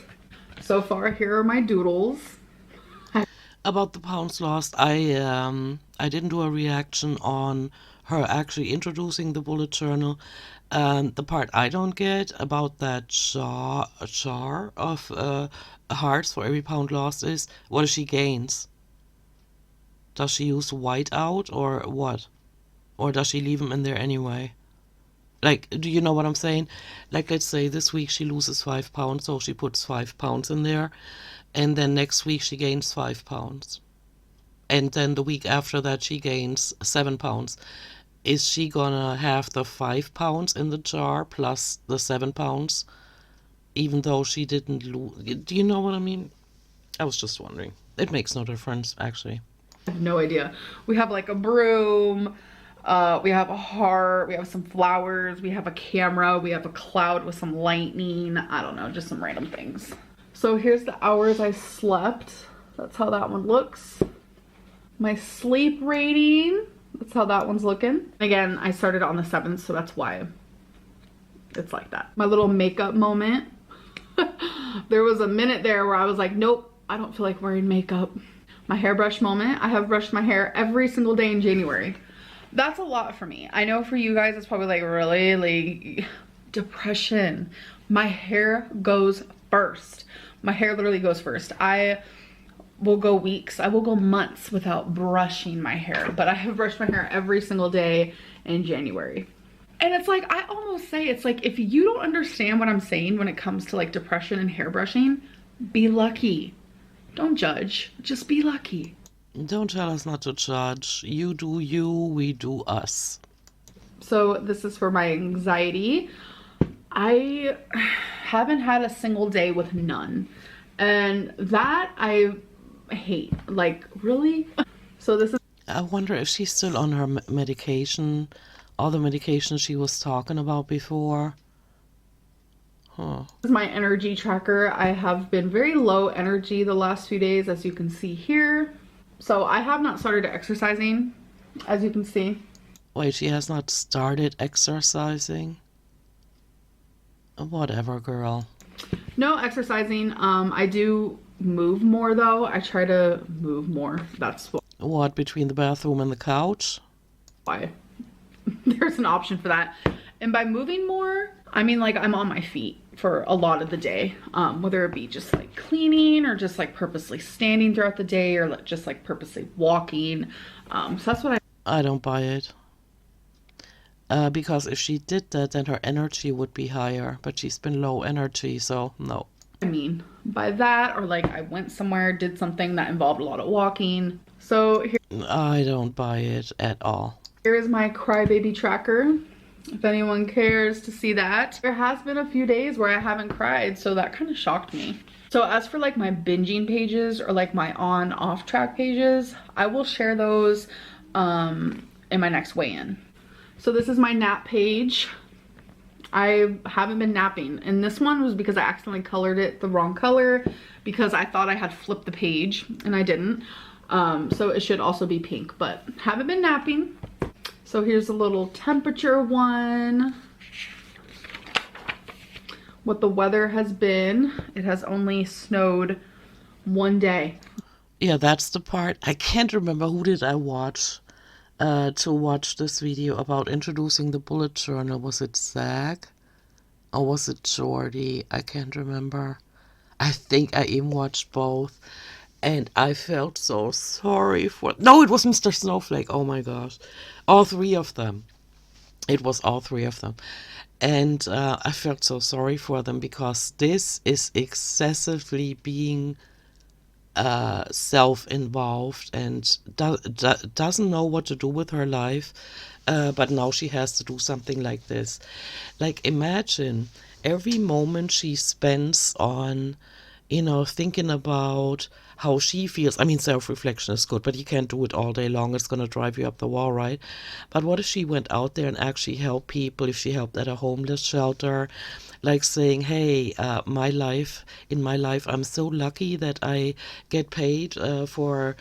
So far, here are my doodles. About the pounds lost, I didn't do a reaction on her actually introducing the bullet journal. The part I don't get about that jar of hearts for every pound lost is, what does she gains? Does she use white out or what? Or does she leave them in there anyway? Like, do you know what I'm saying? Like, let's say this week she loses 5 pounds, so she puts 5 pounds in there, and then next week she gains 5 pounds. And then the week after that she gains 7 pounds. Is she gonna have the 5 pounds in the jar plus the 7 pounds, even though she didn't lose? Do you know what I mean? I was just wondering. It makes no difference, actually. I have no idea. We have like a broom, we have a heart, we have some flowers, we have a camera, we have a cloud with some lightning. I don't know, just some random things. So here's the hours I slept. That's how that one looks. My sleep rating, that's how that one's looking. Again, I started on the 7th, so that's why it's like that. My little makeup moment. There was a minute there where I was like, nope, I don't feel like wearing makeup. My hairbrush moment. I have brushed my hair every single day in January. That's a lot for me. I know for you guys it's probably like really like depression. My hair goes first. My hair literally goes first. I will go weeks, I will go months without brushing my hair, but I have brushed my hair every single day in January. And it's like, I almost say, it's like, if you don't understand what I'm saying when it comes to like depression and hair brushing, be lucky. Don't judge, just be lucky. Don't tell us not to judge. You do you, we do us. So this is for my anxiety. I haven't had a single day with none. And that I hate. Like, really? So this is... I wonder if she's still on her medication, all the medication she was talking about before. Huh. This is my energy tracker. I have been very low energy the last few days, as you can see here. So I have not started exercising, as you can see. Wait, she has not started exercising? Whatever, girl. No exercising. I do move more though. I try to move more. That's What, between the bathroom and the couch? why there's an option for that. And by moving more, I mean like I'm on my feet for a lot of the day, whether it be just like cleaning or just like purposely standing throughout the day or just like purposely walking. So that's what I don't buy it. Because if she did that, then her energy would be higher, but she's been low energy, so no. I mean by that, or like I went somewhere, did something that involved a lot of walking. So here, I don't buy it at all. here is my crybaby tracker. If anyone cares to see that. There has been a few days where I haven't cried, so that kind of shocked me. So as for like my binging pages or like my on-off track pages, I will share those in my next weigh-in. So this is my nap page. I haven't been napping, and this one was because I accidentally colored it the wrong color because I thought I had flipped the page and I didn't. So it should also be pink, but haven't been napping. So here's a little temperature one. What the weather has been. It has only snowed one day. Yeah, that's the part. I can't remember who did I watch to watch this video about introducing the bullet journal. Was it Zach? Or was it Jordy? I can't remember. I think I even watched both. And I felt so sorry for... No, it was Mr. Snowflake. Oh my gosh. All three of them. It was all three of them. And I felt so sorry for them because this is excessively being self-involved and doesn't know what to do with her life. But now she has to do something like this. Like, imagine every moment she spends on, you know, thinking about how she feels. I mean, self-reflection is good, but you can't do it all day long. It's going to drive you up the wall, right? But what if she went out there and actually helped people? If she helped at a homeless shelter, like saying, hey, in my life, I'm so lucky that I get paid for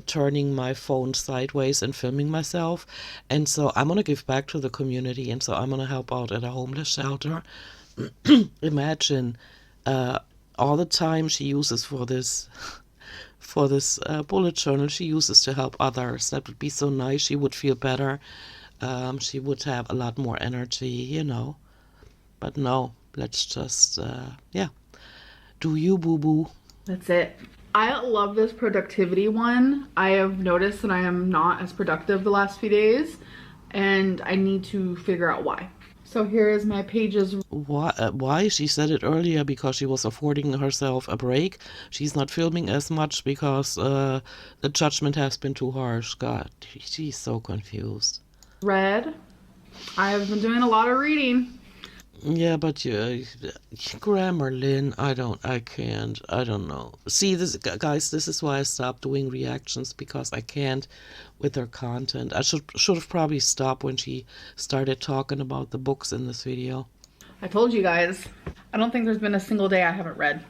turning my phone sideways and filming myself. And so I'm going to give back to the community. And so I'm going to help out at a homeless shelter. Imagine all the time she uses for this bullet journal, she uses to help others. That would be so nice. She would feel better. She would have a lot more energy, you know. But no, let's just, yeah. Do you, boo-boo? That's it. I love this productivity one. I have noticed that I am not as productive the last few days, and I need to figure out why. So here is my pages. Why? She said it earlier because she was affording herself a break. She's not filming as much because the judgment has been too harsh. God, she's so confused. Read. I've been doing a lot of reading. Yeah, but grammar, Lynn, I can't, I don't know. See, guys, this is why I stopped doing reactions, because I can't with her content. I should have probably stopped when she started talking about the books in this video. I told you guys, I don't think there's been a single day I haven't read.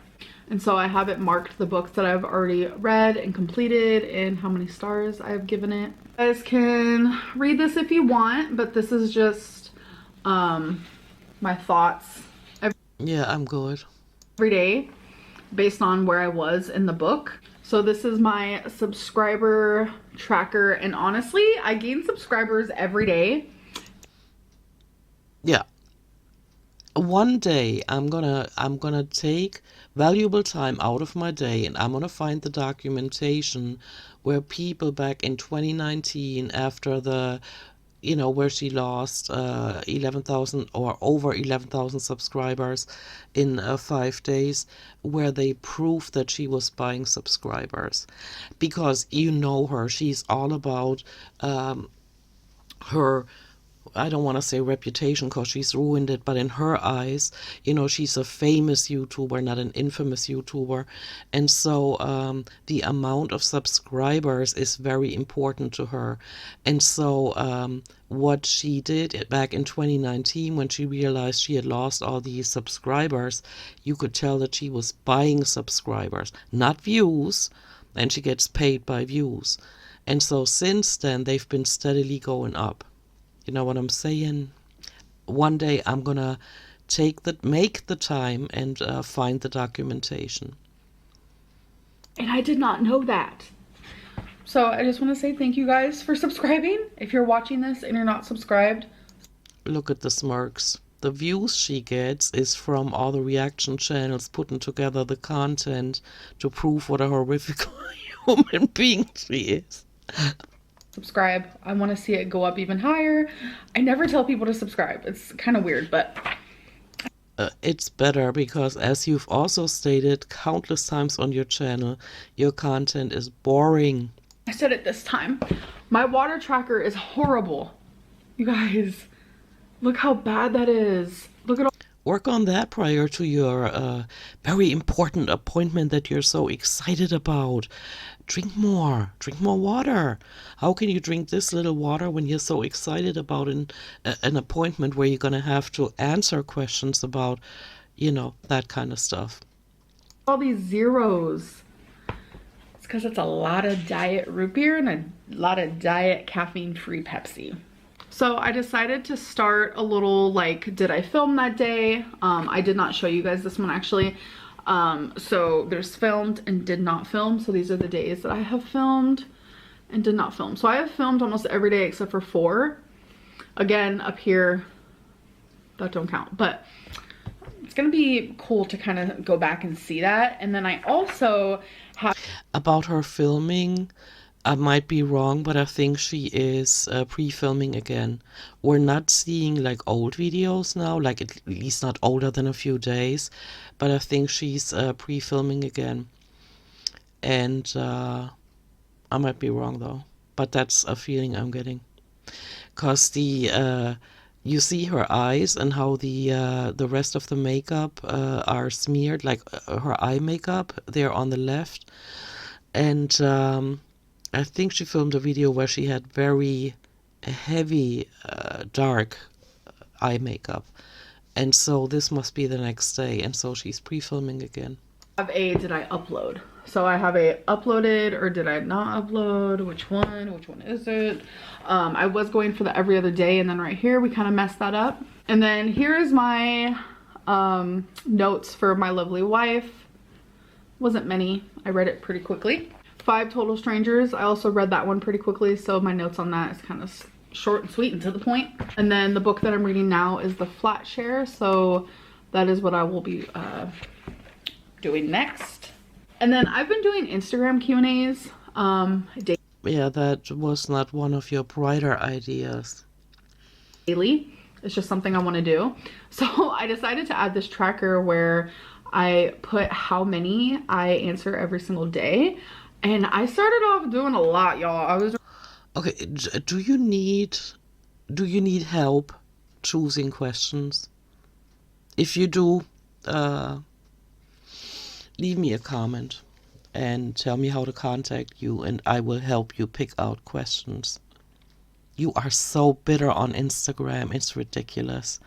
And so I have it marked the books that I've already read and completed and how many stars I've given it. You guys can read this if you want, but this is just my thoughts Yeah, I'm good. every day based on where I was in the book. So this is my subscriber tracker, and honestly, I gain subscribers every day. Yeah. One day I'm gonna take valuable time out of my day, and I'm gonna find the documentation where people back in 2019, after the where she lost 11,000 or over 11,000 subscribers in 5 days, where they proved that she was buying subscribers. Because her, she's all about her, I don't want to say reputation because she's ruined it, but in her eyes, she's a famous YouTuber, not an infamous YouTuber. And so the amount of subscribers is very important to her. And so what she did back in 2019, when she realized she had lost all these subscribers, you could tell that she was buying subscribers, not views, and she gets paid by views. And so since then, they've been steadily going up. You know what I'm saying? One day I'm gonna make the time and find the documentation. And I did not know that. So I just want to say thank you guys for subscribing. If you're watching this and you're not subscribed. Look at the smirks. The views she gets is from all the reaction channels putting together the content to prove what a horrific human being she is. Subscribe. I want to see it go up even higher. I never tell people to subscribe. It's kind of weird, but it's better because, as you've also stated countless times on your channel, your content is boring. I said it this time. My water tracker is horrible. You guys, look how bad that is. Look at all. Work on that prior to your very important appointment that you're so excited about. Drink more water. How can you drink this little water when you're so excited about an appointment where you're going to have to answer questions about, that kind of stuff? All these zeros. It's because it's a lot of diet root beer and a lot of diet caffeine-free Pepsi. So I decided to start a little, did I film that day? I did not show you guys this one actually. So there's filmed and did not film. So these are the days that I have filmed and did not film. So I have filmed almost every day except for 4. Again, up here, that don't count. But it's going to be cool to kind of go back and see that. And then I also have... About her filming, I might be wrong, but I think she is pre-filming again. We're not seeing old videos now, at least not older than a few days, but I think she's pre-filming again. And I might be wrong though, but that's a feeling I'm getting. Cause you see her eyes and how the rest of the makeup are smeared, her eye makeup, they're on the left. And I think she filmed a video where she had very heavy, dark eye makeup. And so this must be the next day. And so she's pre-filming again. I have a did I upload? So I have a uploaded or did I not upload? Which one is it? I was going for the every other day, and then right here we kind of messed that up. And then here is my notes for my lovely wife. Wasn't many. I read it pretty quickly. 5 Total Strangers. I also read that one pretty quickly, so my notes on that is kind of short and sweet and to the point. And then the book that I'm reading now is The Flat Share, so that is what I will be doing next. And then I've been doing Instagram Q&As yeah, that was not one of your brighter ideas. daily. It's just something I want to do. So I decided to add this tracker where I put how many I answer every single day. And I started off doing a lot, y'all. I was Okay, do you need help choosing questions? If you do, leave me a comment and tell me how to contact you, and I will help you pick out questions. You are so bitter on Instagram, it's ridiculous.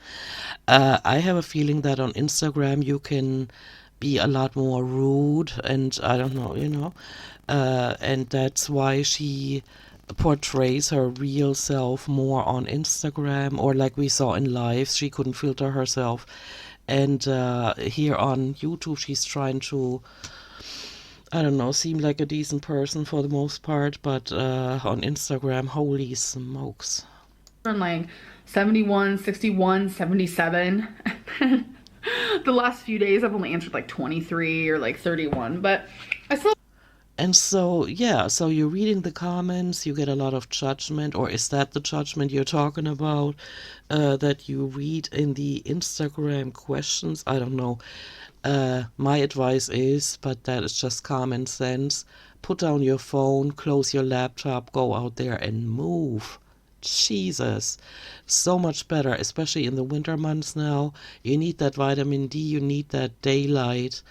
I have a feeling that on Instagram you can be a lot more rude, and I don't know, and that's why she portrays her real self more on Instagram, or like we saw in lives, she couldn't filter herself. And here on YouTube, she's trying to, I don't know, seem like a decent person for the most part, but on Instagram, holy smokes. like 71, 61, 77. The last few days I've only answered like 23 or like 31, but I still. And so, yeah, so you're reading the comments, you get a lot of judgment, or is that the judgment you're talking about, that you read in the Instagram questions? I don't know. My advice is, but that is just common sense, put down your phone, close your laptop, go out there and move. Jesus, so much better, especially in the winter months now. You need that vitamin D, you need that daylight,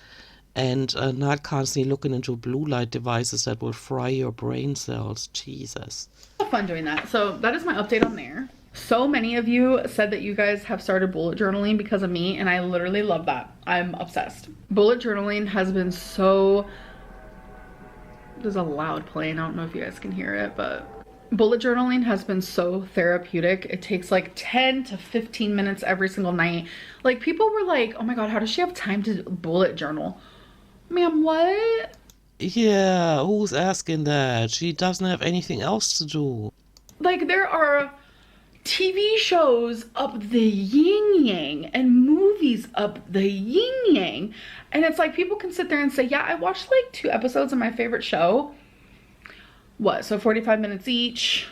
and not constantly looking into blue light devices that will fry your brain cells. Jesus. Fun doing that. So that is my update on there. So many of you said that you guys have started bullet journaling because of me, and I literally love that. I'm obsessed. Bullet journaling has been so... There's a loud plane. I don't know if you guys can hear it, but bullet journaling has been so therapeutic. It takes like 10 to 15 minutes every single night. Like, people were like, oh my god, how does she have time to bullet journal? Ma'am, what? Yeah, who's asking that? She doesn't have anything else to do. Like, there are TV shows up the yin yang and movies up the yin yang. And it's like, people can sit there and say, yeah, I watched like 2 episodes of my favorite show. What? So 45 minutes each,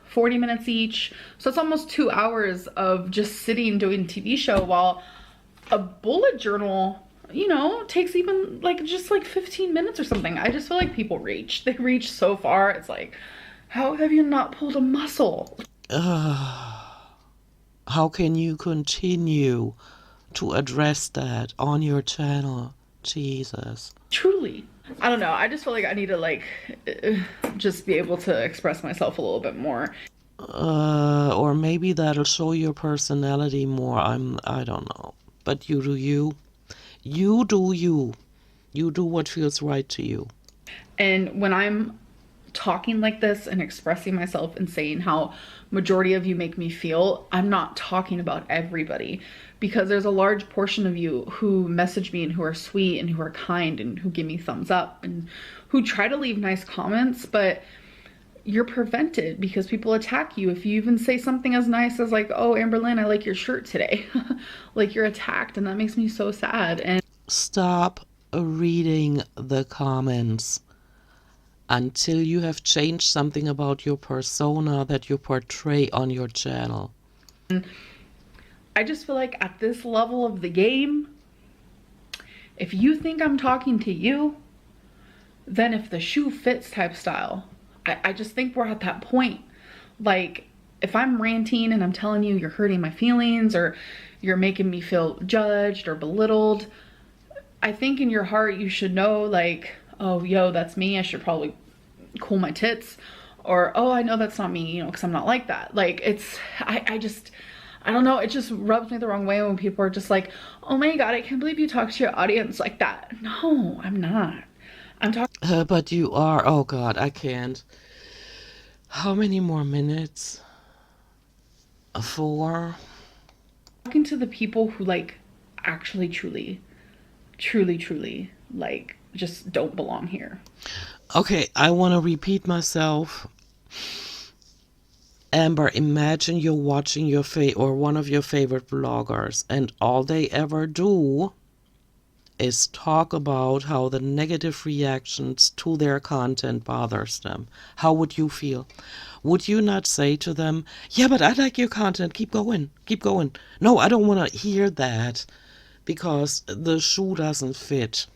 40 minutes each. So it's almost 2 hours of just sitting doing a TV show, while a bullet journal, you know, takes even like just like 15 minutes or something. I just feel like people they reach so far. It's like, how have you not pulled a muscle? How can you continue to address that on your channel? Jesus. Truly. I don't know. I just feel like I need to like just be able to express myself a little bit more. Or maybe that'll show your personality more. I don't know. But you do you. You do you. You do what feels right to you. And when I'm talking like this and expressing myself and saying how majority of you make me feel, I'm not talking about everybody, because there's a large portion of you who message me and who are sweet and who are kind and who give me thumbs up and who try to leave nice comments, but you're prevented because people attack you. If you even say something as nice as like, oh, Amberlynn, I like your shirt today. Like, you're attacked, and that makes me so sad. And stop reading the comments until you have changed something about your persona that you portray on your channel. I just feel like at this level of the game, if you think I'm talking to you, then if the shoe fits type style, I just think we're at that point. Like, if I'm ranting and I'm telling you you're hurting my feelings or you're making me feel judged or belittled, I think in your heart you should know, like, oh, yo, that's me. I should probably cool my tits. Or, oh, I know that's not me, you know, because I'm not like that. Like, I don't know. It just rubs me the wrong way when people are just like, oh my god, I can't believe you talk to your audience like that. No, I'm not. I'm talking. But you are. Oh god, I can't. How many more minutes? 4? Talking to the people who like actually truly like just don't belong here. Okay, I want to repeat myself. Amber, imagine you're watching or one of your favorite vloggers, and all they ever do is talk about how the negative reactions to their content bothers them. How would you feel? Would you not say to them, yeah, but I like your content, keep going, keep going. No, I don't want to hear that because the shoe doesn't fit.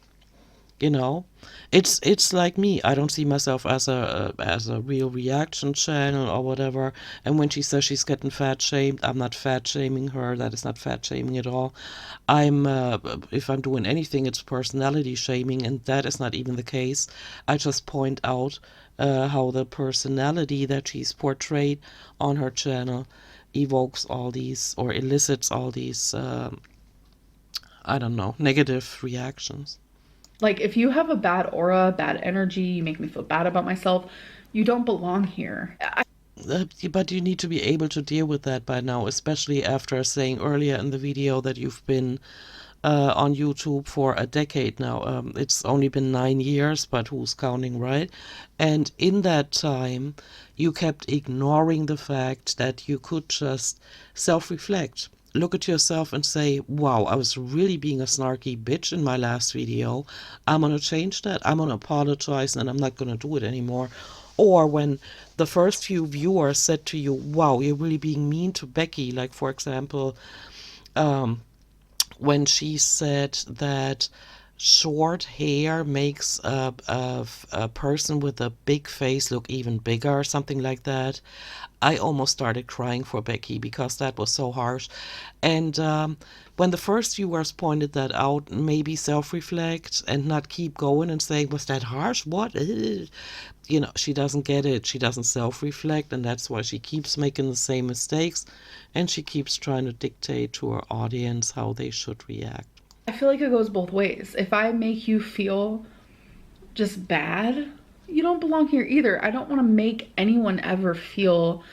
You know, it's like me. I don't see myself as a real reaction channel or whatever. And when she says she's getting fat shamed, I'm not fat shaming her. That is not fat shaming at all. I'm if I'm doing anything, it's personality shaming, and that is not even the case. I just point out how the personality that she's portrayed on her channel evokes all these or elicits all these I don't know, negative reactions. Like, if you have a bad aura, bad energy, you make me feel bad about myself, you don't belong here. But you need to be able to deal with that by now, especially after saying earlier in the video that you've been on YouTube for a decade now. It's only been 9 years, but who's counting, right? And in that time, you kept ignoring the fact that you could just self-reflect. Look at yourself and say, wow, I was really being a snarky bitch in my last video. I'm going to change that. I'm going to apologize and I'm not going to do it anymore. Or when the first few viewers said to you, wow, you're really being mean to Becky. Like, for example, when she said that short hair makes a person with a big face look even bigger or something like that. I almost started crying for Becky because that was so harsh. And when the first viewers pointed that out, maybe self-reflect and not keep going and saying, was that harsh? What? You know, she doesn't get it. She doesn't self-reflect, and that's why she keeps making the same mistakes, and she keeps trying to dictate to her audience how they should react. I feel like it goes both ways. If I make you feel just bad, you don't belong here either. I don't want to make anyone ever feel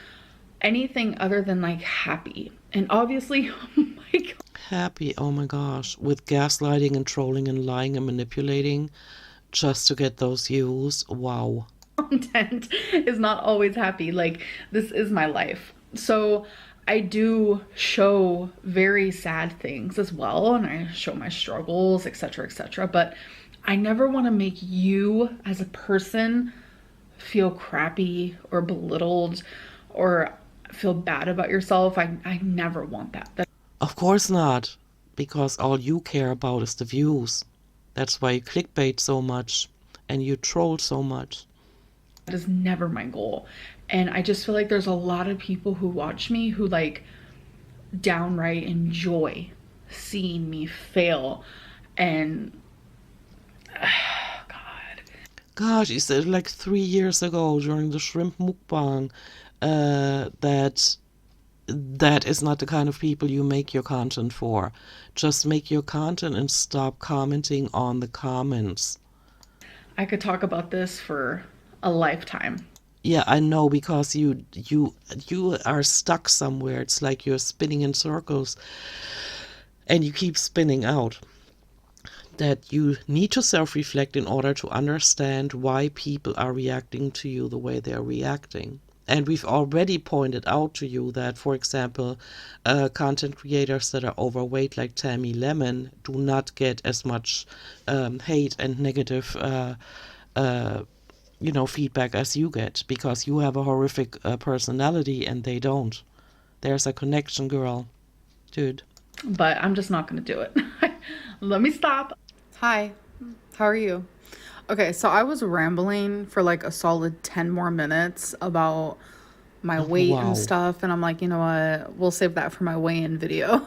anything other than like happy. And obviously, oh my God. Happy, oh my gosh, with gaslighting and trolling and lying and manipulating just to get those views. Wow. Content is not always happy. Like, this is my life. So I do show very sad things as well, and I show my struggles, etc., etc. But I never want to make you as a person feel crappy or belittled or feel bad about yourself. I never want that. Of course not, because all you care about is the views. That's why you clickbait so much and you troll so much. That is never my goal. And I just feel like there's a lot of people who watch me who like downright enjoy seeing me fail. And God. Gosh, you said like 3 years ago during the shrimp mukbang that is not the kind of people you make your content for. Just make your content and stop commenting on the comments. I could talk about this for a lifetime. Yeah, I know, because you are stuck somewhere. It's like you're spinning in circles and you keep spinning out. That you need to self-reflect in order to understand why people are reacting to you the way they're reacting. And we've already pointed out to you that, for example, content creators that are overweight like Tammy Lemon do not get as much hate and negative feedback as you get, because you have a horrific personality and they don't. There's a connection, girl. Dude. But I'm just not going to do it. Let me stop. Hi, how are you? Okay, so I was rambling for like a solid 10 more minutes about my weight Wow. and stuff, and I'm like, you know what, we'll save that for my weigh-in video.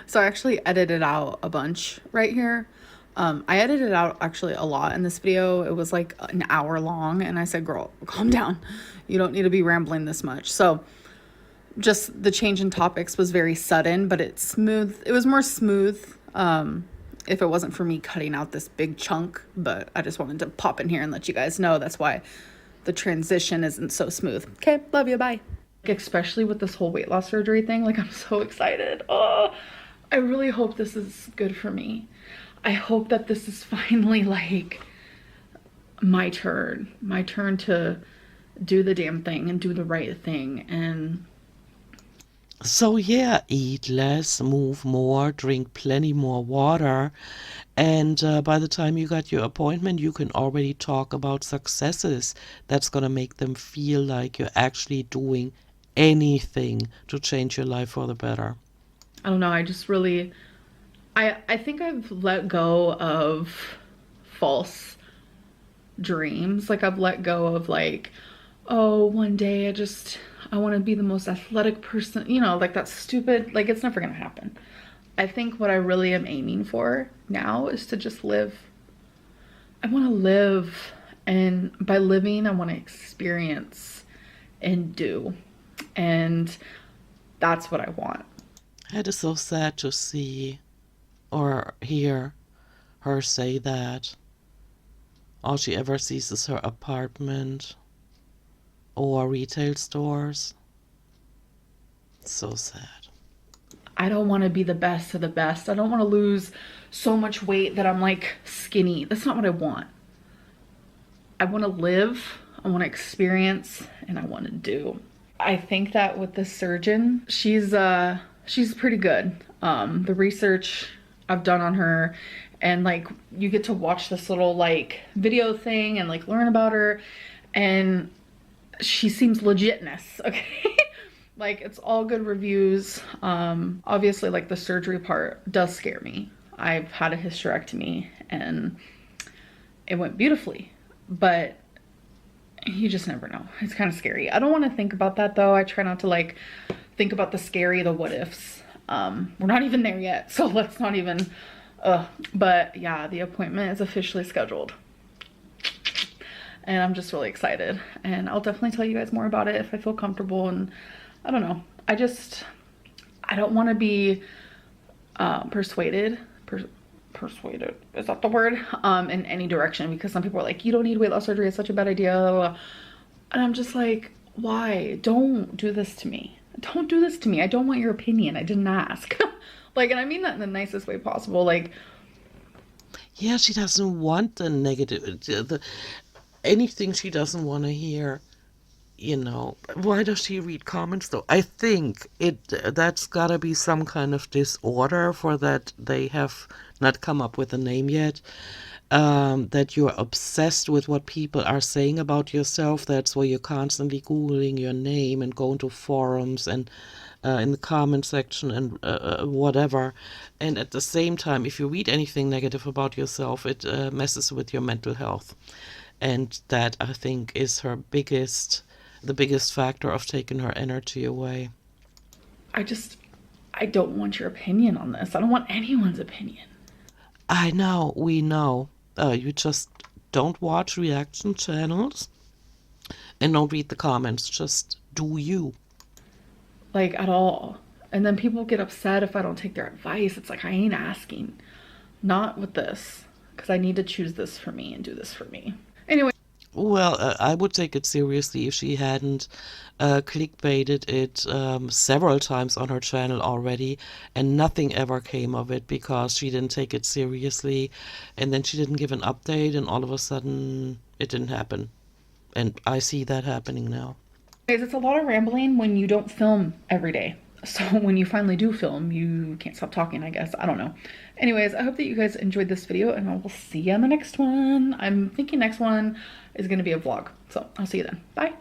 So I actually edited out a bunch right here. I edited out actually a lot in this video. It was like an hour long, and I said, girl, calm down. You don't need to be rambling this much. So just the change in topics was very sudden, but it's smooth. It was more smooth if it wasn't for me cutting out this big chunk, but I just wanted to pop in here and let you guys know that's why the transition isn't so smooth. Okay, love you, bye. Especially with this whole weight loss surgery thing, like, I'm so excited. Oh, I really hope this is good for me. I hope that this is finally like my turn to do the damn thing and do the right thing. And So yeah, eat less, move more, drink plenty more water, and by the time you got your appointment, you can already talk about successes. That's gonna make them feel like you're actually doing anything to change your life for the better. I don't know, I just really, I think I've let go of false dreams. Like I've let go of like, oh, one day I want to be the most athletic person, you know, like that's stupid. Like it's never going to happen. I think what I really am aiming for now is to just live. I want to live, and by living, I want to experience and do. And that's what I want. It is so sad to see or hear her say that. All she ever sees is her apartment or retail stores. It's so sad. I don't want to be the best of the best. I don't want to lose so much weight that I'm like skinny. That's not what I want. I want to live, I want to experience, and I want to do. I think that with the surgeon, she's pretty good. The research I've done on her, and like you get to watch this little like video thing and like learn about her, and she seems legitness. Okay. Like it's all good reviews. Obviously like the surgery part does scare me. I've had a hysterectomy and it went beautifully, but you just never know. It's kind of scary. I don't want to think about that though. I try not to like think about the scary, the what ifs. We're not even there yet, so let's not even, but yeah, the appointment is officially scheduled. And I'm just really excited. And I'll definitely tell you guys more about it if I feel comfortable. And I don't know. I don't want to be persuaded. Persuaded, is that the word? In any direction, because some people are like, you don't need weight loss surgery, it's such a bad idea. And I'm just like, why? Don't do this to me. Don't do this to me. I don't want your opinion. I didn't ask. Like, and I mean that in the nicest way possible. Like, Yeah, she doesn't want the negative, anything she doesn't want to hear. You know, why does she read comments though? I think that's gotta be some kind of disorder for that. They have not come up with a name yet. That you're obsessed with what people are saying about yourself. That's why you're constantly Googling your name and going to forums and in the comment section and whatever. And at the same time, if you read anything negative about yourself, it messes with your mental health. And that, I think, is the biggest factor of taking her energy away. I don't want your opinion on this. I don't want anyone's opinion. I know, we know. You just don't watch reaction channels and don't read the comments. Just do you. Like at all. And then people get upset if I don't take their advice. It's like, I ain't asking. Not with this. Because I need to choose this for me and do this for me. Anyway. Well, I would take it seriously if she hadn't clickbaited it several times on her channel already, and nothing ever came of it because she didn't take it seriously, and then she didn't give an update, and all of a sudden it didn't happen. And I see that happening now. Guys, it's a lot of rambling when you don't film every day. So when you finally do film, you can't stop talking, I guess. I don't know. Anyways, I hope that you guys enjoyed this video, and I will see you on the next one. I'm thinking next one is going to be a vlog. So I'll see you then. Bye.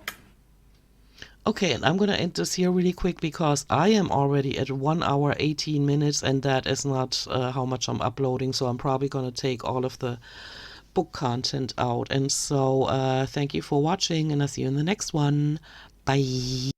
Okay, and I'm going to end this here really quick because I am already at 1 hour 18 minutes, and that is not how much I'm uploading. So I'm probably going to take all of the book content out. And so thank you for watching, and I'll see you in the next one. Bye.